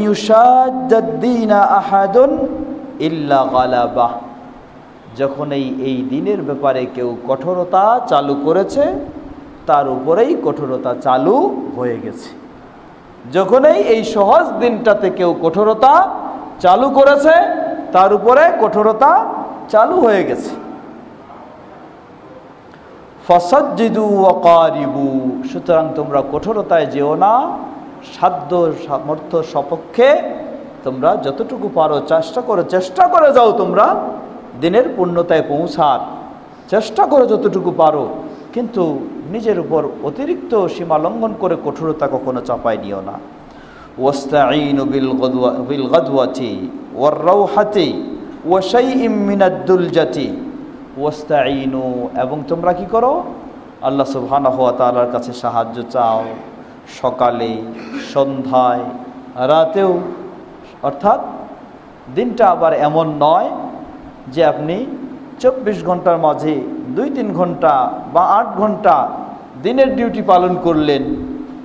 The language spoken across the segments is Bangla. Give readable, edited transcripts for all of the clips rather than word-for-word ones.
ইউশাদ্দাদ-দীনা আহাদুন ইল্লা গালাবাহ, যখন এই দিনের ব্যাপারে কেউ কঠোরতা চালু করেছে তার উপরেই কঠোরতা চালু হয়ে গেছে। যখনই এই সহজ দিনটাতে কেউ কঠোরতা চালু করেছে তার উপরে কঠোরতা চালু হয়ে গেছে। ফাসাজ্জিদু ওয়াকারিবু, সুতরাং তোমরা কঠোরতায় যেও না, সাধ্য সামর্থ্য সপক্ষে তোমরা যতটুকু পারো চেষ্টা করে যাও, তোমরা দিনের পূর্ণতায় পৌঁছার চেষ্টা করো যতটুকু পারো, কিন্তু নিজের উপর অতিরিক্ত সীমা লঙ্ঘন করে কঠোরতা কখনো চাপাই নিও না। ওয়াস্তাঈনু বিল গাদওয়াতি ওয়ার রাওহাতি ওয়া শাইইম মিনাদ দুলজাতি। ওয়াস্তাঈনু, এবং তোমরা কি করো? আল্লাহ সুবহানাহু ওয়া তাআলার কাছে সাহায্য চাও, সকালে, সন্ধ্যায়, রাতেও। অর্থাৎ দিনটা আবার এমন নয় যে আপনি 24 ঘন্টার মাঝে 2-3 ঘন্টা বা 8 ঘন্টা দিনের ডিউটি পালন করলেন,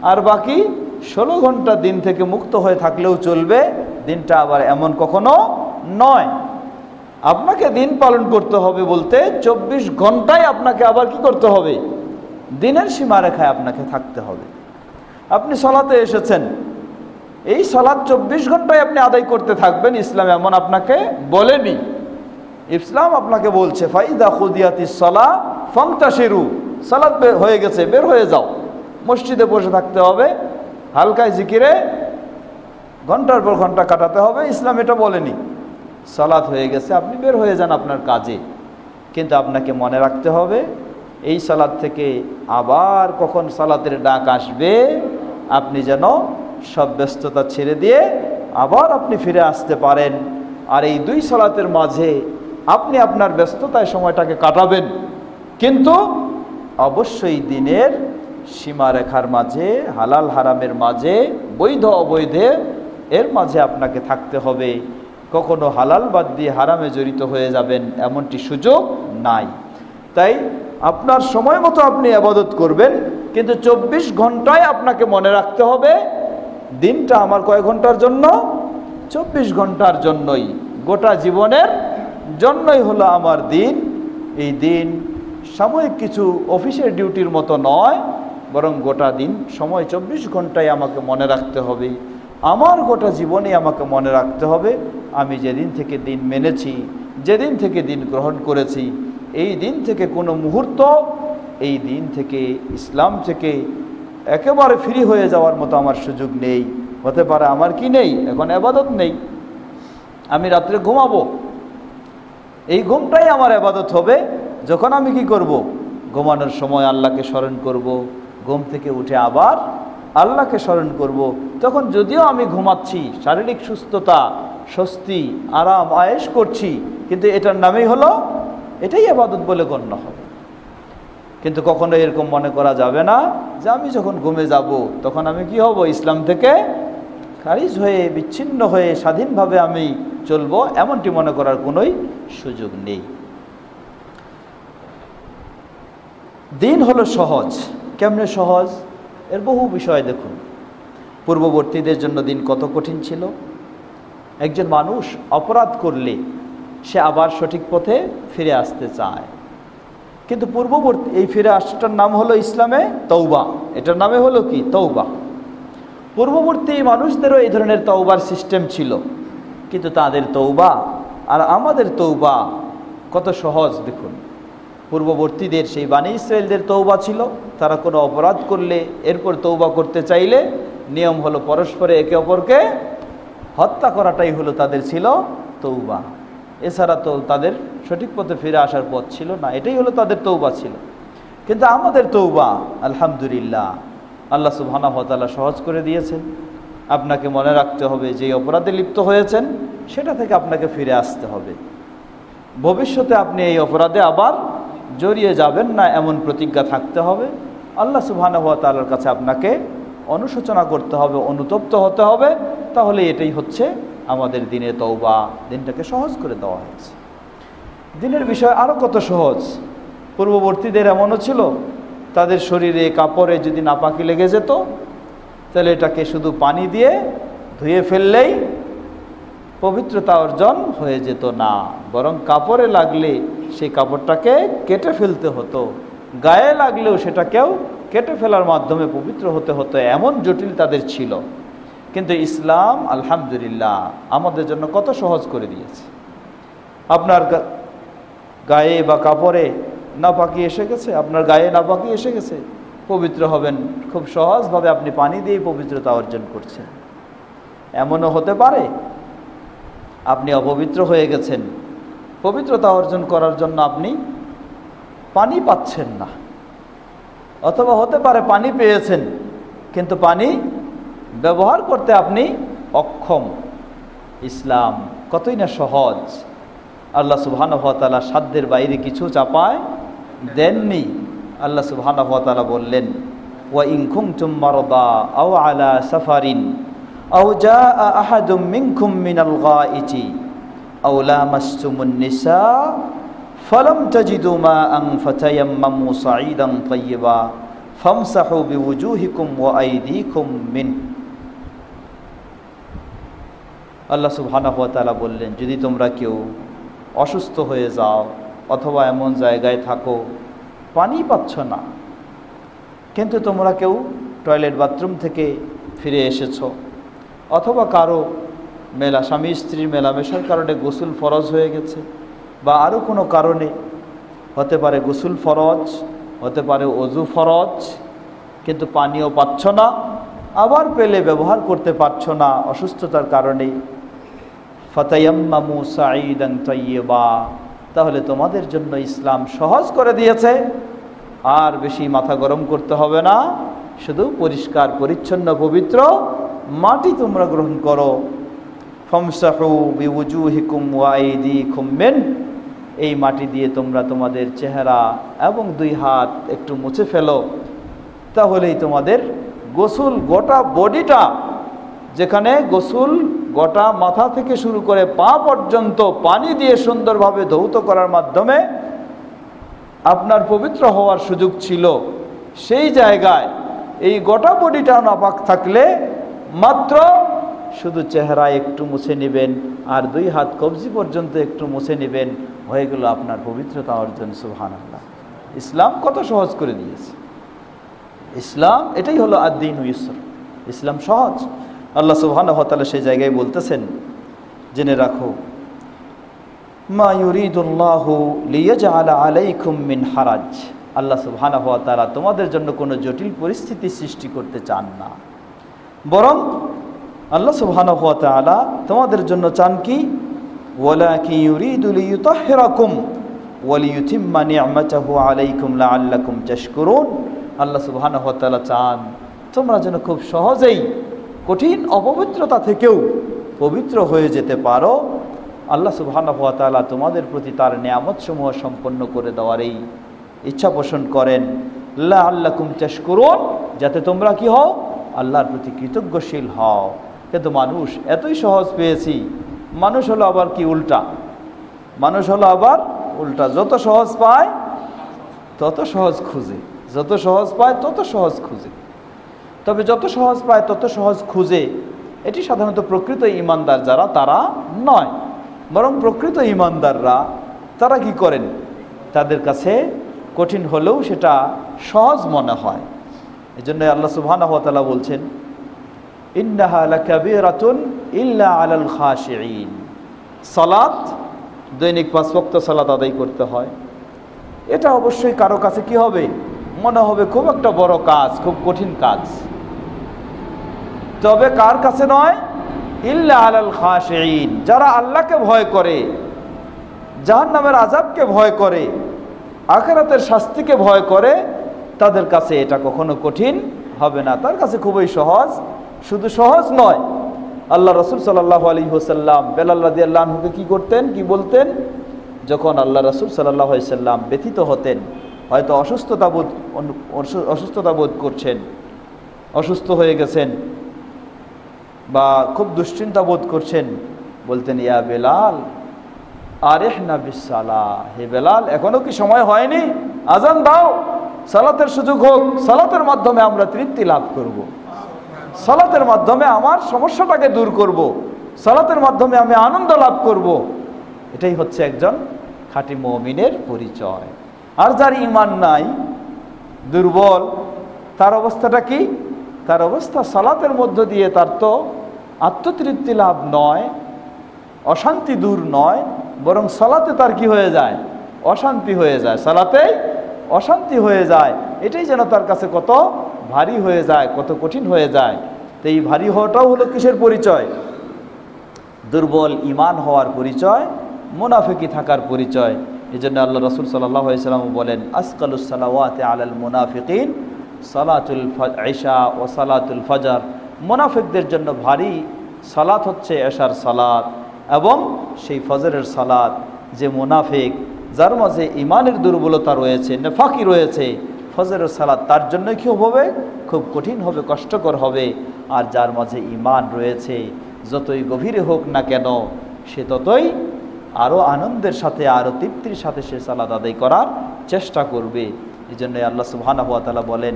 আর বাকি 16 ঘন্টা দিন থেকে মুক্ত হয়ে থাকলেও চলবে। দিনটা আবার এমন কখনো নয়। আপনাকে দিন পালন করতে হবে বলতে 24 ঘন্টায় আপনাকে আবার কি করতে হবে? দিনের সীমারেখায় আপনাকে থাকতে হবে। আপনি সালাতে এসেছেন, এই সালাত 24 ঘন্টায় আপনি আদায় করতে থাকবেন, ইসলাম এমন আপনাকে বলেনি। ইসলাম আপনাকে বলছে ফাইদা খুদিয়াতিস সালাহ ফান্তাশিরু, সালাত হয়ে গেছে, বের হয়ে যাও। মসজিদে বসে থাকতে হবে, হালকায় জিকিরে ঘন্টার পর ঘন্টা কাটাতে হবে, ইসলাম এটা বলেনি। সালাত হয়ে গেছে, আপনি বের হয়ে যান আপনার কাজে। কিন্তু আপনাকে মনে রাখতে হবে এই সালাত থেকে আবার কখন সালাতের ডাক আসবে, আপনি যেন সব ব্যস্ততা ছেড়ে দিয়ে আবার আপনি ফিরে আসতে পারেন। আর এই 2 সালাতের মাঝে আপনি আপনার ব্যস্ততায় সময়টাকে কাটাবেন, কিন্তু অবশ্যই দিনের সীমারেখার মাঝে, হালাল হারামের মাঝে, বৈধ অবৈধে এর মাঝে আপনাকে থাকতে হবে। কখনো হালাল বাদ দিয়ে হারামে জড়িত হয়ে যাবেন এমনটি সুযোগ নাই। তাই আপনার সময় মতো আপনি ইবাদত করবেন, কিন্তু 24 ঘন্টায় আপনাকে মনে রাখতে হবে দিনটা আমার কয় ঘন্টার জন্য? 24 ঘন্টার জন্যই, গোটা জীবনের জন্যই হলো আমার দিন। এই দিন সাময়িক কিছু অফিসের ডিউটির মতো নয়, বরং গোটা দিন সময় 24 ঘন্টায় আমাকে মনে রাখতে হবে। আমার গোটা জীবনে আমাকে মনে রাখতে হবে আমি যেদিন থেকে দিন মেনেছি, যেদিন থেকে দিন গ্রহণ করেছি, এই দিন থেকে কোনো মুহূর্ত এই দিন থেকে, ইসলাম থেকে একেবারে ফ্রি হয়ে যাওয়ার মতো আমার সুযোগ নেই। হতে পারে আমার কি নেই, এখন ইবাদত নেই, আমি রাত্রে ঘুমাবো, এই ঘুমটাই আমার ইবাদত হবে। যখন আমি কি করব? ঘুমানোর সময় আল্লাহকে স্মরণ করব, ঘুম থেকে উঠে আবার আল্লাহকে স্মরণ করব। তখন যদিও আমি ঘুমাচ্ছি, শারীরিক সুস্থতা, স্বস্তি, আরাম আয়েশ করছি, কিন্তু এটার নামেই হলো, এটাই ইবাদত বলে গণ্য হবে। কিন্তু কখনো এরকম মনে করা যাবে না যে আমি যখন ঘুমে যাব তখন আমি কি হব? ইসলাম থেকে খারিজ হয়ে, বিচ্ছিন্ন হয়ে স্বাধীনভাবে আমি চলবো, এমনটি মনে করার কোনোই সুযোগ নেই। দিন হলো সহজ। কেমনে সহজ? এর বহু বিষয় দেখুন। পূর্ববর্তীদের জন্য দিন কত কঠিন ছিল। একজন মানুষ অপরাধ করলে সে আবার সঠিক পথে ফিরে আসতে চায়, কিন্তু পূর্ববর্তী এই ফিরে আসাটার নাম হলো ইসলামে তওবা। এটার নামে হলো কি? তওবা। পূর্ববর্তী মানুষদেরও এই ধরনের তওবার সিস্টেম ছিল, কিন্তু তাদের তওবা আর আমাদের তওবা কত সহজ দেখুন। পূর্ববর্তীদের সেই বানী ইসরায়েলদের তওবা ছিল, তারা কোনো অপরাধ করলে এরপর তওবা করতে চাইলে নিয়ম হলো পরস্পরে একে অপরকে হত্যা করাটাই হলো তাদের ছিল তওবা। এছাড়া তো তাদের সঠিক পথে ফিরে আসার পথ ছিল না, এটাই হলো তাদের তওবা ছিল। কিন্তু আমাদের তওবা আলহামদুলিল্লাহ আল্লাহ সুবহানাহু ওয়া তাআলা সহজ করে দিয়েছেন। আপনাকে মনে রাখতে হবে যে অপরাধে লিপ্ত হয়েছেন সেটা থেকে আপনাকে ফিরে আসতে হবে। ভবিষ্যতে আপনি এই অপরাধে আবার জড়িয়ে যাবেন না এমন প্রতিজ্ঞা থাকতে হবে। আল্লাহ সুবহানাহু ওয়া তাআলার কাছে আপনাকে অনুশোচনা করতে হবে, অনুতপ্ত হতে হবে। তাহলে এটাই হচ্ছে আমাদের দিনে তওবা। দিনটাকে সহজ করে দেওয়া হয়েছে। দিনের বিষয় আরও কত সহজ। পূর্ববর্তীদের এমনও ছিল, তাদের শরীরে কাপড়ে যদি নাপাকি লেগে যেত তাহলে এটাকে শুধু পানি দিয়ে ধুয়ে ফেললেই পবিত্রতা অর্জন হয়ে যেত না, বরং কাপড়ে লাগলে সেই কাপড়টাকে কেটে ফেলতে হতো, গায়ে লাগলেও সেটাকেও কেটে ফেলার মাধ্যমে পবিত্র হতে হতো। এমন জটিল তাদের ছিল। কিন্তু ইসলাম আলহামদুলিল্লাহ আমাদের জন্য কত সহজ করে দিয়েছে। আপনার গায়ে বা কাপড়ে নাপাকি এসে গেছে, আপনার গায়ে নাপাকি এসে গেছে, পবিত্র হবেন খুব সহজভাবে, আপনি পানি দিয়ে পবিত্রতা অর্জন করছেন। এমনও হতে পারে আপনি অপবিত্র হয়ে গেছেন, পবিত্রতা অর্জন করার জন্য আপনি পানি পাচ্ছেন না, অথবা হতে পারে পানি পেয়েছেন কিন্তু পানি ব্যবহার করতে আপনি অক্ষম। ইসলাম কতই না সহজ। আল্লাহ সুবহানাহু ওয়া তাআলা সাধ্যের বাইরে কিছু চাপায় দেননি। আল্লাহ সুবহানাহু ওয়া তাআলা বললেন, ওয়া ইন কুনতুম মারদা আও আলা সাফারিন আও জাআ আহাদুম মিনকুম মিনাল গায়িতি আও লামাসতুমুন নিসা ফালাম তাজিদু মাআন ফাতায়াম্মামু সাঈদান তাইয়্যিবা ফামসাহু বিওয়ুজুহিকুম ওয়া আইদিকুম মিন। আল্লাহ সুবহানাহু ওয়া তাআলা বললেন, যদি তোমরা কেউ অসুস্থ হয়ে যাও অথবা এমন জায়গায় থাকো পানি পাচ্ছ না, কিন্তু তোমরা কেউ টয়লেট বাথরুম থেকে ফিরে এসেছো, অথবা কারো স্বামী স্ত্রীর মেলামেশার কারণে গোসল ফরজ হয়ে গেছে, বা আরও কোনো কারণে হতে পারে গোসল ফরজ, হতে পারে ওযু ফরজ, কিন্তু পানিও পাচ্ছ না, আবার পেলে ব্যবহার করতে পারছো না অসুস্থতার কারণে, ফাতায়াম্মামু সাঈদান তাইয়্যিবা, তাহলে তোমাদের জন্য ইসলাম সহজ করে দিয়েছে। আর বেশি মাথা গরম করতে হবে না, শুধু পরিষ্কার পরিচ্ছন্ন পবিত্র মাটি তোমরা গ্রহণ করো। ফামসাহু বিওয়ুজুহিকুম ওয়া আইদিকুম মিন, এই মাটি দিয়ে তোমরা তোমাদের চেহারা এবং দুই হাত একটু মুছে ফেলো, তাহলেই তোমাদের গোসল গোটা বডিটা, যেখানে গোসল গোটা মাথা থেকে শুরু করে পা পর্যন্ত পানি দিয়ে সুন্দরভাবে ধৌত করার মাধ্যমে আপনার পবিত্র হওয়ার সুযোগ ছিল, সেই জায়গায় এই গোটা বডিটা নাপাক থাকলে মাত্র শুধু চেহারা একটু মুছে নেবেন আর দুই হাত কবজি পর্যন্ত একটু মুছে নেবেন, হয়ে গেল আপনার পবিত্রতা অর্জন। সুবহানাল্লাহ, ইসলাম কত সহজ করে দিয়েছে। ইসলাম এটাই হলো আদ-দীনু ইউসর, ইসলাম সহজ। আল্লাহ সুবহানাহু ওয়া তাআলা সেই জায়গায় বলতেছেন, জেনে রাখো, মা ইউরিদুল্লাহু লিয়াজআলা আলাইকুম মিন হারাজ, আল্লাহ সুবহানাহু ওয়া তাআলা তোমাদের জন্য কোনো জটিল পরিস্থিতি সৃষ্টি করতে চান না, বরং আল্লাহ সুবহানাহু ওয়া তাআলা তোমাদের জন্য চান কি, ওয়ালাকিন ইউরিদু লিইউতাহহিরাকুম ওয়া লিইউতিম্মা নি'মাতাহু আলাইকুম লাআল্লাকুম তাশকুরুন। আল্লাহ সুবহানাহু ওয়া তাআলা চান তোমরা যেন খুব সহজেই কঠিন অপবিত্রতা থেকেও পবিত্র হয়ে যেতে পারো। আল্লাহ সুবহানাহু ওয়া তাআলা তোমাদের প্রতি তার নিয়ামতসমূহ সম্পন্ন করে দেওয়ার এই ইচ্ছা পোষণ করেন, লাআল্লাকুম তাশকুরুন, যাতে তোমরা কি হও, আল্লাহর প্রতি কৃতজ্ঞশীল হও। কিন্তু মানুষ এতই সহজ পেয়েছি, মানুষ হলো আবার কি উল্টা, মানুষ হলো আবার উল্টা, যত সহজ পায় তত সহজ খুঁজে, যত সহজ পায় তত সহজ খুঁজে। তবে যত সহজ পায় তত সহজ খুঁজে, এটি সাধারণত প্রকৃত ঈমানদার যারা তারা নয়, বরং প্রকৃত ঈমানদাররা তারা কি করেন, তাদের কাছে কঠিন হলেও সেটা সহজ মনে হয়। এজন্য আল্লাহ সুবহানাহু ওয়া তাআলা বলছেন, ইন্নাহা লাকাবীরাতুন ইল্লা আলাল খাশিঈন, সালাত দৈনিক 5 ওয়াক্ত সালাত আদায় করতে হয়। এটা অবশ্যই কারো কাছে কি হবে, মনে হবে খুব একটা বড় কাজ, খুব কঠিন কাজ, তবে কার কাছে নয়, ইল্লা আলাল খাশিঈন, যারা আল্লাহকে ভয় করে, জাহান্নামের আযাবকে ভয় করে, আখিরাতের শাস্তিকে ভয় করে, তাদের কাছে এটা কখনো কঠিন হবে না, তার কাছে খুবই সহজ। শুধু সহজ নয়, আল্লাহ রাসূল সাল্লাল্লাহু আলাইহি ওয়াসাল্লাম বেলাল রাদিয়াল্লাহু আনহুকে কি করতেন, কি বলতেন, যখন আল্লাহ রাসূল সাল্লাল্লাহু আলাইহি ওয়াসাল্লাম ব্যথিত হতেন, হয়তো অসুস্থতা বোধ করছেন, অসুস্থ হয়ে গেছেন বা খুব দুশ্চিন্তা বোধ করছেন, বলতেন, ইয়া বেলাল আরিহনা বিসসালাহ, হে বেলাল এখনো কি সময় হয়নি, আজান দাও, সালাতের সুযোগ হোক, সালাতের মাধ্যমে আমরা তৃপ্তি লাভ করব। সালাতের মাধ্যমে আমার সমস্যাটাকে দূর করব, সালাতের মাধ্যমে আমি আনন্দ লাভ করব। এটাই হচ্ছে একজন খাঁটি মুমিনের পরিচয়। আর যার ঈমান নাই, দুর্বল, তার অবস্থাটা কি? তার অবস্থা সালাতের মধ্য দিয়ে তার তো আত্মতৃপ্তি লাভ নয়, অশান্তি দূর নয়, বরং সালাতে তার কি হয়ে যায়? অশান্তি হয়ে যায়, সালাতে অশান্তি হয়ে যায়। এটাই যেন তার কাছে কত ভারী হয়ে যায়, কত কঠিন হয়ে যায়। তো এই ভারী হওয়াটাও হলো কিসের পরিচয়? দুর্বল ঈমান হওয়ার পরিচয়, মুনাফিকি থাকার পরিচয়। এই জন্য আল্লাহ রাসূল সাল্লাল্লাহু আলাইহি ওয়াসাল্লাম বলেন, আসকালুস সালাওয়াতি আলাল মুনাফিকিন সালাতুল ইশা ও সালাতুল ফজর। মুনাফিকদের জন্য ভারী সালাত হচ্ছে এশার সালাত এবং সেই ফজরের সালাত। যে মুনাফিক, যার মাঝে ঈমানের দুর্বলতা রয়েছে, নেফাকি রয়েছে, ফজরের সালাত তার জন্য কি হবে? খুব কঠিন হবে, কষ্টকর হবে। আর যার মাঝে ঈমান রয়েছে, যতই গভীরে হোক না কেন, সে ততই আরও আনন্দের সাথে, আরও তৃপ্তির সাথে সে সালাত আদায় করার চেষ্টা করবে। এই জন্য আল্লাহ সুবহানাহু ওয়া তাআলা বলেন,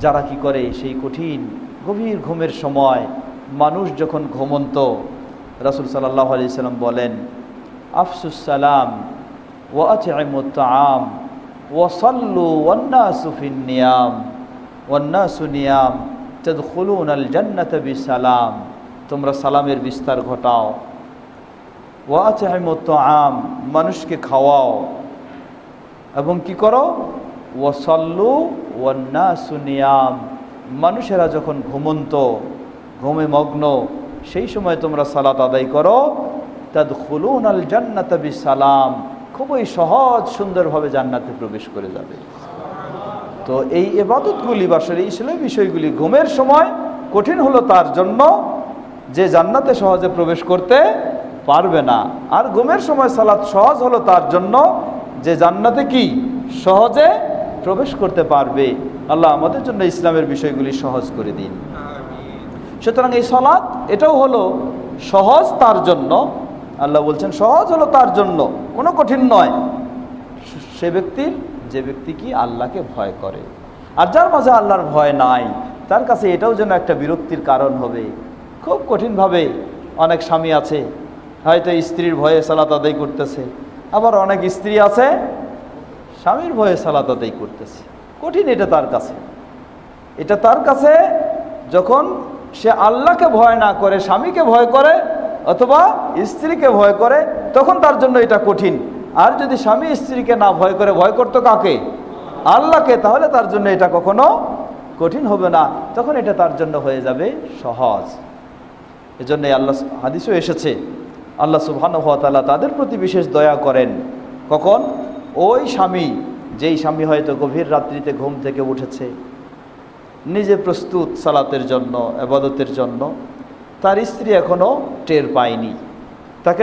যারা কি করে সেই কঠিন গভীর ঘুমের সময়, মানুষ যখন ঘুমন্ত, রাসূল সাল্লাল্লাহু আলাইহি সাল্লাম বলেন, আফসুস সালাম ওয়া আতঈমুত তাআম ওয়া সাল্লু ওয়ান নাসু ফিন নিয়াম ওয়ান নাসু নিয়াম তাদখুলুনাল জান্নাতা বিসালাম। তোমরা সালামের বিস্তার ঘটাও, ওয়া আতঈমুত তাআম, মানুষকে খাওয়াও, এবং কি করো? ওয়া সাল্লু ওয়ান নাসু নিয়াম, মানুষেরা যখন ঘুমন্ত, ঘুমে মগ্ন, সেই সময় তোমরা সালাত আদায় করো। তাদখুলুনাল জান্নাতা বিসালাম, খুবই সহজ সুন্দরভাবে জান্নাতে প্রবেশ করে যাবে। তো এই ইবাদতগুলি বা এই বিষয়গুলি ঘুমের সময় কঠিন হলো তার জন্য যে জান্নাতে সহজে প্রবেশ করতে পারবে না, আর ঘুমের সময় সালাত সহজ হলো তার জন্য যে জান্নাতে কি সহজে প্রবেশ করতে পারবে। আল্লাহ আমাদের জন্য ইসলামের বিষয়গুলি সহজ করে দিন। সুতরাং এই সালাত এটাও হলো সহজ তার জন্য। আল্লাহ বলছেন সহজ হলো তার জন্য, কোনো কঠিন নয় সে ব্যক্তির, যে ব্যক্তি কি আল্লাহকে ভয় করে। আর যার মাঝে আল্লাহর ভয় নাই, তার কাছে এটাও যেন একটা বিরক্তির কারণ হবে। খুব কঠিনভাবে অনেক স্বামী আছে, হয়তো স্ত্রীর ভয়ে সালাত আদায় করতেছে, আবার অনেক স্ত্রী আছে স্বামীর ভয়ে সালাত আদায় করতেছে। কঠিন এটা তার কাছে। এটা তার কাছে যখন সে আল্লাহকে ভয় না করে, স্বামীকে ভয় করে অথবা স্ত্রীকে ভয় করে, তখন তার জন্য এটা কঠিন। আর যদি স্বামী স্ত্রীকে না ভয় করে, ভয় করতো কাকে? আল্লাহকে, তাহলে তার জন্য এটা কখনো কঠিন হবে না, তখন এটা তার জন্য হয়ে যাবে সহজ। এজন্য আল্লাহ হাদিসও এসেছে, আল্লাহ সুবহানাহু ওয়া তাআলা তাদের প্রতি বিশেষ দয়া করেন। কখন? ওই স্বামী, যেই স্বামী হয়তো গভীর রাত্রিতে ঘুম থেকে উঠেছে, নিজে প্রস্তুত সালাতের জন্য, ইবাদতের জন্য, তার স্ত্রী এখনও টের পায়নি, তাকে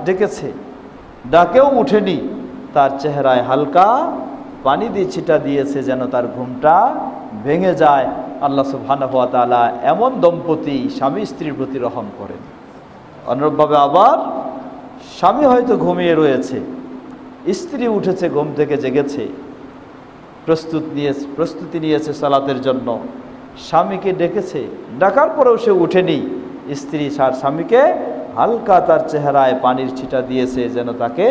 ডেকেছে, ডাকেও উঠেনি, তার চেহারায় হালকা পানি দিয়ে ছিটা দিয়েছে যেন তার ঘুমটা ভেঙে যায়। আল্লাহ সুবহানাহু ওয়া তাআলা এমন দম্পতি স্বামী স্ত্রীর প্রতি রহম করেন। অনুরূপভাবে আবার স্বামী হয়তো ঘুমিয়ে রয়েছে, স্ত্রী উঠেছে, ঘুম থেকে জেগেছে, প্রস্তুতি নিয়েছে সালাতের জন্য, স্বামীকে ডেকেছে, ডাকার পরেও সে উঠেনি, স্ত্রী তার স্বামীকে হালকা তার চেহারায় পানির ছিটা দিয়েছে যেন তাকে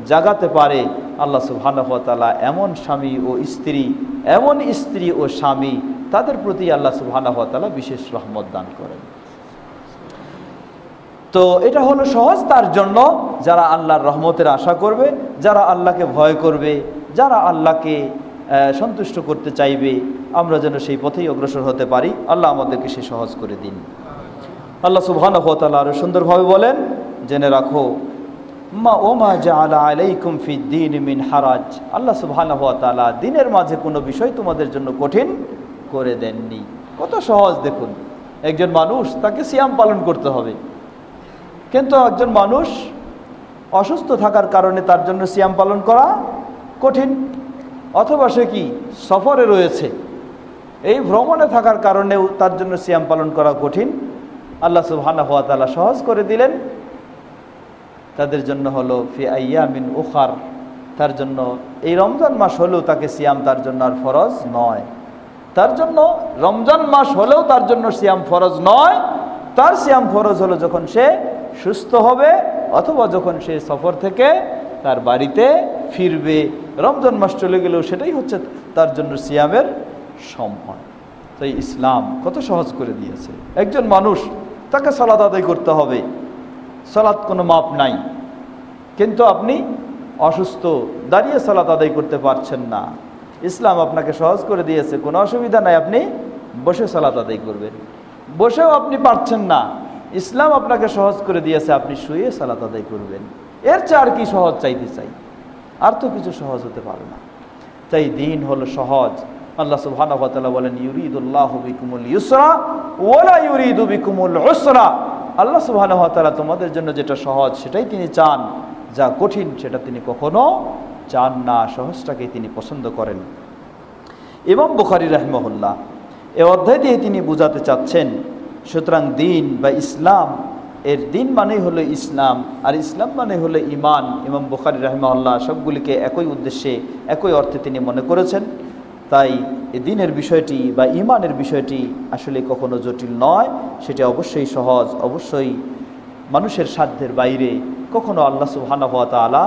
জাগাতে পারে। আল্লাহ সুবহানাহু ওয়া তাআলা এমন স্বামী ও স্ত্রী, এমন স্ত্রী ও স্বামী, তাদের প্রতি আল্লাহ সুবহানাহু ওয়া তাআলা বিশেষ রহমত দান করেন। তো এটা হলো সহজ তার জন্য যারা আল্লাহর রহমতের আশা করবে, যারা আল্লাহকে ভয় করবে, যারা আল্লাহকে সন্তুষ্ট করতে চাইবে। আমরা যেন সেই পথেই অগ্রসর হতে পারি। আল্লাহ আমাদেরকে সে সহজ করে দিন। আল্লাহ সুবহানাহু ওয়া তাআলা আরো সুন্দরভাবে বলেন, জেনে রাখো, ওমা জাআলা আলাইকুম ফিদ্দীন মিন হারাজ, আল্লাহ সুবহানাহু ওয়া তাআলা দিনের মাঝে কোনো বিষয় তোমাদের জন্য কঠিন করে দেননি। কত সহজ দেখুন। একজন মানুষ, তাকে সিয়াম পালন করতে হবে, কিন্তু একজন মানুষ অসুস্থ থাকার কারণে তার জন্য সিয়াম পালন করা কঠিন, অথবা সে কি সফরে রয়েছে, এই ভ্রমণে থাকার কারণেও তার জন্য সিয়াম পালন করা কঠিন। আল্লাহ সুবহানাহু ওয়া তাআলা সহজ করে দিলেন তাদের জন্য, হলো ফি আইয়ামিন উখার, তার জন্য এই রমজান মাস হলেও তাকে সিয়াম তার জন্য আর ফরজ নয়। তার জন্য রমজান মাস হলেও তার জন্য সিয়াম ফরজ নয়। তার সিয়াম ফরজ হলো যখন সে সুস্থ হবে অথবা যখন সে সফর থেকে তার বাড়িতে ফিরবে। রমজান মাস চলে গেলেও সেটাই হচ্ছে তার জন্য সিয়ামের সময়। তাই ইসলাম কত সহজ করে দিয়েছে। একজন মানুষ, তাকে সালাত আদায় করতে হবে, সালাত কোনো মাপ নাই, কিন্তু আপনি অসুস্থ, দাঁড়িয়ে সালাত আদায় করতে পারছেন না, ইসলাম আপনাকে সহজ করে দিয়েছে, কোনো অসুবিধা নাই, আপনি বসে সালাত আদায় করবেন। বসেও আপনি পারছেন না, ইসলাম আপনাকে সহজ করে দিয়েছে, আপনি শুয়ে সালাত আদায় করবেন। এর চেয়ে আর কি সহজ চাইতে চাই? আর তো কিছু সহজ হতে পারে না। তাই দিন হলো সহজ। আল্লাহ সুবহানাহু ওয়া তাআলা বলেন, ইউরিদুল্লাহু বিকুমুল ইউসরা ওয়ালা ইউরিদু বিকুমুল উসরা। আল্লাহ সুবহানাহু ওয়া তাআলা তোমাদের জন্য যেটা সহজ সেটাই তিনি চান, যা কঠিন সেটা তিনি কখনো চান না, সহজটাকে তিনি পছন্দ করেন। ইমাম বুখারী রাহিমাহুল্লাহ এই অধ্যায় দিয়ে তিনি বোঝাতে চাচ্ছেন, সুতরাং দিন বা ইসলাম, এর দিন মানেই হলো ইসলাম, আর ইসলাম মানে হলো ঈমান। ইমাম বুখারী রাহিমাহুল্লাহ সবগুলিকে একই উদ্দেশ্যে, একই অর্থে তিনি মনে করেছেন। তাই এই দিনের বিষয়টি বা ঈমানের বিষয়টি আসলে কখনো জটিল নয়, সেটা অবশ্যই সহজ, অবশ্যই মানুষের সাধ্যের বাইরে। কখনো আল্লাহ সুবহানাহু ওয়া তাআলা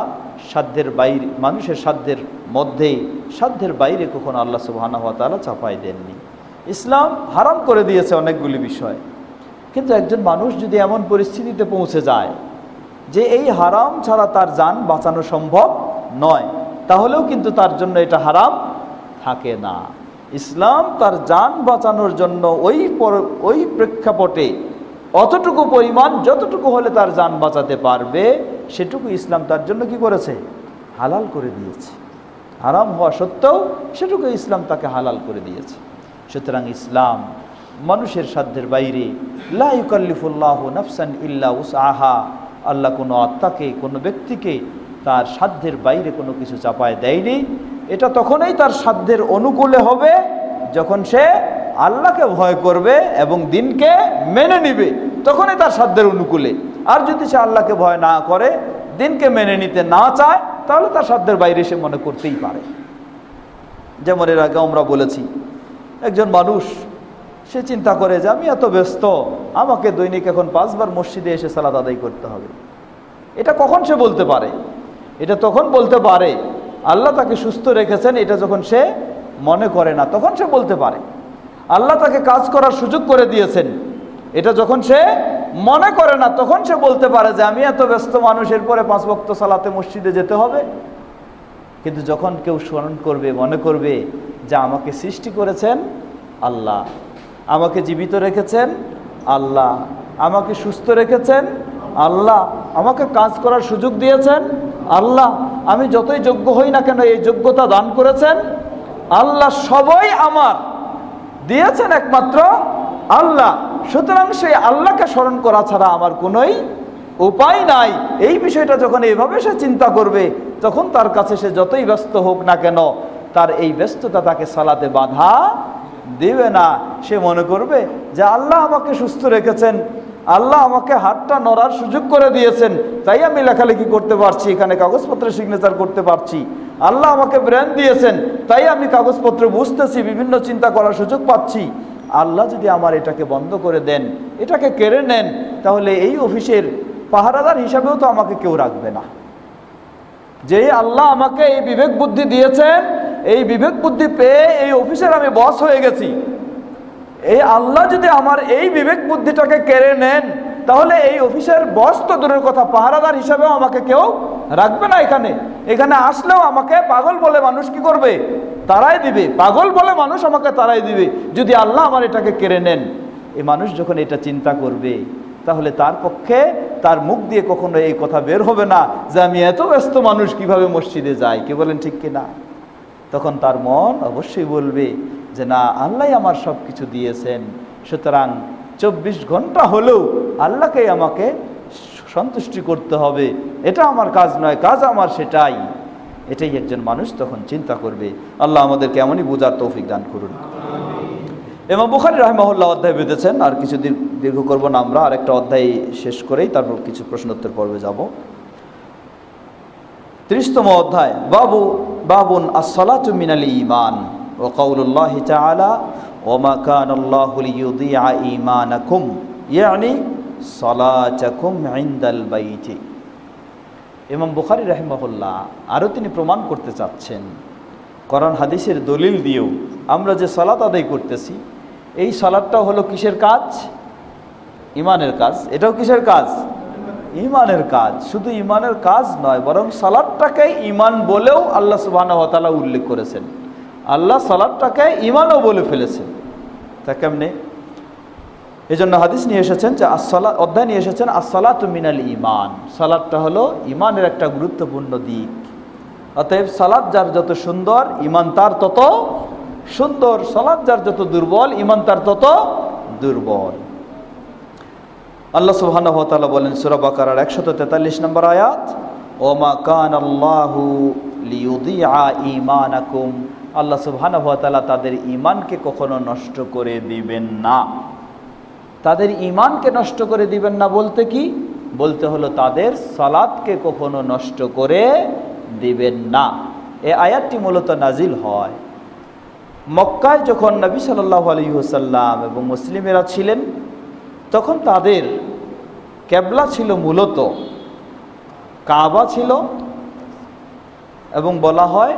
সাধ্যের বাইরে, মানুষের সাধ্যের মধ্যে, সাধ্যের বাইরে কখনো আল্লাহ সুবহানাহু ওয়া তাআলা চাপাই দেননি। ইসলাম হারাম করে দিয়েছে অনেকগুলি বিষয়, কিন্তু একজন মানুষ যদি এমন পরিস্থিতিতে পৌঁছে যায় যে এই হারাম ছাড়া তার জান বাঁচানো সম্ভব নয়, তাহলেও কিন্তু তার জন্য এটা হারাম থাকে না। ইসলাম তার জান বাঁচানোর জন্য ওই প্রেক্ষাপটে অতটুকু পরিমাণ, যতটুকু হলে তার জান বাঁচাতে পারবে, সেটুকু ইসলাম তার জন্য কি করেছে? হালাল করে দিয়েছে। হারাম হওয়া সত্ত্বেও সেটুকু ইসলাম তাকে হালাল করে দিয়েছে। সুতরাং ইসলাম মানুষের সাধ্যের বাইরে, লা ইউকাল্লিফুল্লাহু নাফসান ইল্লা উসআহা। আল্লাহ কোনো আত্মাকে, কোনো ব্যক্তিকে তার সাধ্যের বাইরে কোনো কিছু চাপায় দেয়নি। এটা তখনই তার সাধ্যের অনুকূলে হবে যখন সে আল্লাহকে ভয় করবে এবং দিনকে মেনে নিবে, তখনই তার সাধ্যের অনুকূলে। আর যদি সে আল্লাহকে ভয় না করে, দিনকে মেনে নিতে না চায়, তাহলে তার সাধ্যের বাইরে সে মনে করতেই পারে। যেমন এর আগে আমরা বলেছি, একজন মানুষ সে চিন্তা করে যে আমি এত ব্যস্ত, আমাকে দৈনিক এখন 5 বার মসজিদে এসে সালাত আদায় করতে হবে। এটা কখন সে বলতে পারে? এটা তখন বলতে পারে আল্লাহ তাকে সুস্থ রেখেছেন, এটা যখন সে মনে করে না, তখন সে বলতে পারে। আল্লাহ তাকে কাজ করার সুযোগ করে দিয়েছেন, এটা যখন সে মনে করে না, তখন সে বলতে পারে যে আমি এত ব্যস্ত মানুষ, এরপরে 5 ওয়াক্ত সালাতে মসজিদে যেতে হবে। কিন্তু যখন কেউ স্মরণ করবে, মনে করবে যে আমাকে সৃষ্টি করেছেন আল্লাহ, আমাকে জীবিত রেখেছেন আল্লাহ, আমাকে সুস্থ রেখেছেন আল্লাহ, আমাকে কাজ করার সুযোগ দিয়েছেন আল্লাহ, আমি যতই যোগ্য হই না কেন এই যোগ্যতা দান করেছেন আল্লাহ, সবই আমার দিয়েছেন একমাত্র আল্লাহ। সুতরাং সেই আল্লাহকে স্মরণ করা ছাড়া আমার কোনোই উপায় নাই। এই বিষয়টা যখন এইভাবে সে চিন্তা করবে, তখন তার কাছে সে যতই ব্যস্ত হোক না কেন, তার এই ব্যস্ততা তাকে সালাতে বাধা দেবে না। সে মনে করবে যে আল্লাহ আমাকে সুস্থ রেখেছেন, আল্লাহ আমাকে হাতটা নড়ার সুযোগ করে দিয়েছেন, তাই আমি লেখালেখি করতে পারছি, এখানে কাগজপত্রে সিগনেচার করতে পারছি। আল্লাহ আমাকে ব্রেন দিয়েছেন, তাই আমি কাগজপত্র বুঝতেছি, বিভিন্ন চিন্তা করার সুযোগ পাচ্ছি। আল্লাহ যদি আমার এটাকে বন্ধ করে দেন, এটাকে কেড়ে নেন, তাহলে এই অফিসের পাহারাদার হিসাবেও তো আমাকে কেউ রাখবে না। যে আল্লাহ আমাকে এই বিবেক বুদ্ধি দিয়েছেন, এই বিবেক বুদ্ধি পেয়ে এই অফিসের আমি বস হয়ে গেছি, এই আল্লাহ যদি আমার এই বিবেক বুদ্ধিটাকে কেড়ে নেন, তাহলে এই অফিসের বস তো দূরের কথা, পাহারাদার হিসাবেও আমাকে কেউ রাখবে না। এখানে আসলেও আমাকে পাগল বলে মানুষ কি করবে? তারাই দিবে। পাগল বলে মানুষ আমাকে তারাই দিবে যদি আল্লাহ আমার এটাকে কেড়ে নেন। এই মানুষ যখন এটা চিন্তা করবে, তাহলে তার পক্ষে, তার মুখ দিয়ে কখনো এই কথা বের হবে না যে আমি এত ব্যস্ত মানুষ কিভাবে মসজিদে যাই। কি বলেন, ঠিক কিনা? তখন তার মন অবশ্যই বলবে যে না, আল্লাহ আমার সব কিছু দিয়েছেন, সুতরাং 24 ঘন্টা হলেও আল্লাহকেই আমাকে সন্তুষ্টি করতে হবে, এটা আমার কাজ নয়, কাজ আমার সেটাই। এটাই একজন মানুষ তখন চিন্তা করবে। আল্লাহ আমাদেরকে এমনই বোঝার তৌফিক দান করুন। ইমাম বুখারী রাহিমাহুল্লাহ অধ্যায় বেঁধেছেন, আর কিছু দীর্ঘ করব না আমরা, আর একটা অধ্যায় শেষ করেই তারপর কিছু প্রশ্নোত্তর পর্বে যাব। 30তম অধ্যায়, বাবুন আসসালাতু মিনাল ঈমান ওয়া কাউলুল্লাহি তাআলা ওয়া মা কানা আল্লাহু লিইউযিআ ঈমানাকুম ইয়ানি সালাতাকুম ইনদাল বাইতি। ইমাম বুখারী রাহিমাহুল্লাহ আরও তিনি প্রমাণ করতে চাচ্ছেন কোরআন হাদিসের দলিল দিয়েও আমরা যে সালাত আদায় করতেছি, এই সালাতটা হলো কিসের কাজ? ইমানের কাজ। এটাও কিসের কাজ? ইমানের কাজ। শুধু ইমানের কাজ নয়, বরং সালাতটাকে ইমান বলেও আল্লাহ সুবহানাহু ওয়া তাআলা উল্লেখ করেছেন। আল্লাহ সালাতটাকে ইমানও বলে ফেলেছেন। তা কেমনে? এই জন্য হাদিস নিয়ে এসেছেন যে আসসালাত, অধ্যায় নিয়ে এসেছেন আসসালাতু মিনাল ইমান। সালাতটা হলো ইমানের একটা গুরুত্বপূর্ণ দিক। অতএব সালাত যার যত সুন্দর, ইমান তার তত সুন্দর। সালাত যার যত দুর্বল, ইমান তার তত দুর্বল। আল্লাহ সুবহানাহু ওয়া তাআলা বলেন সূরা বাকারার 143 নম্বর আয়াত, ওমা কানাল্লাহু লিইউযিআ ঈমানাকুম। আল্লাহ সুবহানাহু ওয়া তাআলা তাদের ঈমানকে কখনো নষ্ট করে দিবেন না। তাদের ঈমানকে নষ্ট করে দিবেন না বলতে কি? বলতে হলো তাদের সালাতকে কখনো নষ্ট করে দিবেন না। এই আয়াতটি মূলত নাজিল হয় মক্কায় যখন নবী সাল্লাল্লাহু আলাইহি ওয়াসাল্লাম এবং মুসলিমেরা ছিলেন, তখন তাদের কিবলা ছিল মূলত কাবা ছিল, এবং বলা হয়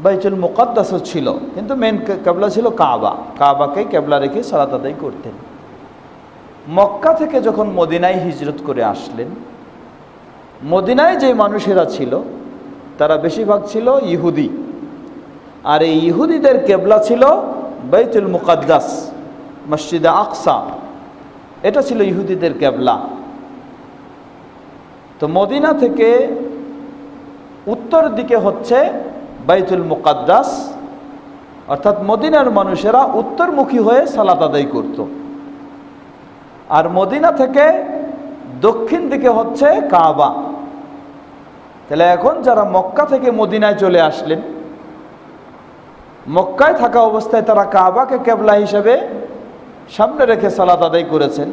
বাইতুল মুকাদ্দাসও ছিল, কিন্তু মেন কিবলা ছিল কাবা। কাবাকেই কিবলা রেখে সালাত আদায় করতেন। মক্কা থেকে যখন মদিনায় হিজরত করে আসলেন, মদিনায় যে মানুষেরা ছিল তারা বেশিরভাগ ছিল ইহুদি, আর এই ইহুদিদের কিবলা ছিল বাইতুল মুকাদ্দাস, মসজিদে আকসা। এটা ছিল ইহুদিদের কিবলা। তো মদিনা থেকে উত্তর দিকে হচ্ছে বাইতুল মুকাদ্দাস, অর্থাৎ মদিনার মানুষেরা উত্তরমুখী হয়ে সালাত আদায় করত। আর মদিনা থেকে দক্ষিণ দিকে হচ্ছে কাবা। তাহলে এখন যারা মক্কা থেকে মদিনায় চলে আসলেন, মক্কায় থাকা অবস্থায় তারা কাবাকে কিবলা হিসেবে সামনে রেখে সালাত আদায় করেছেন।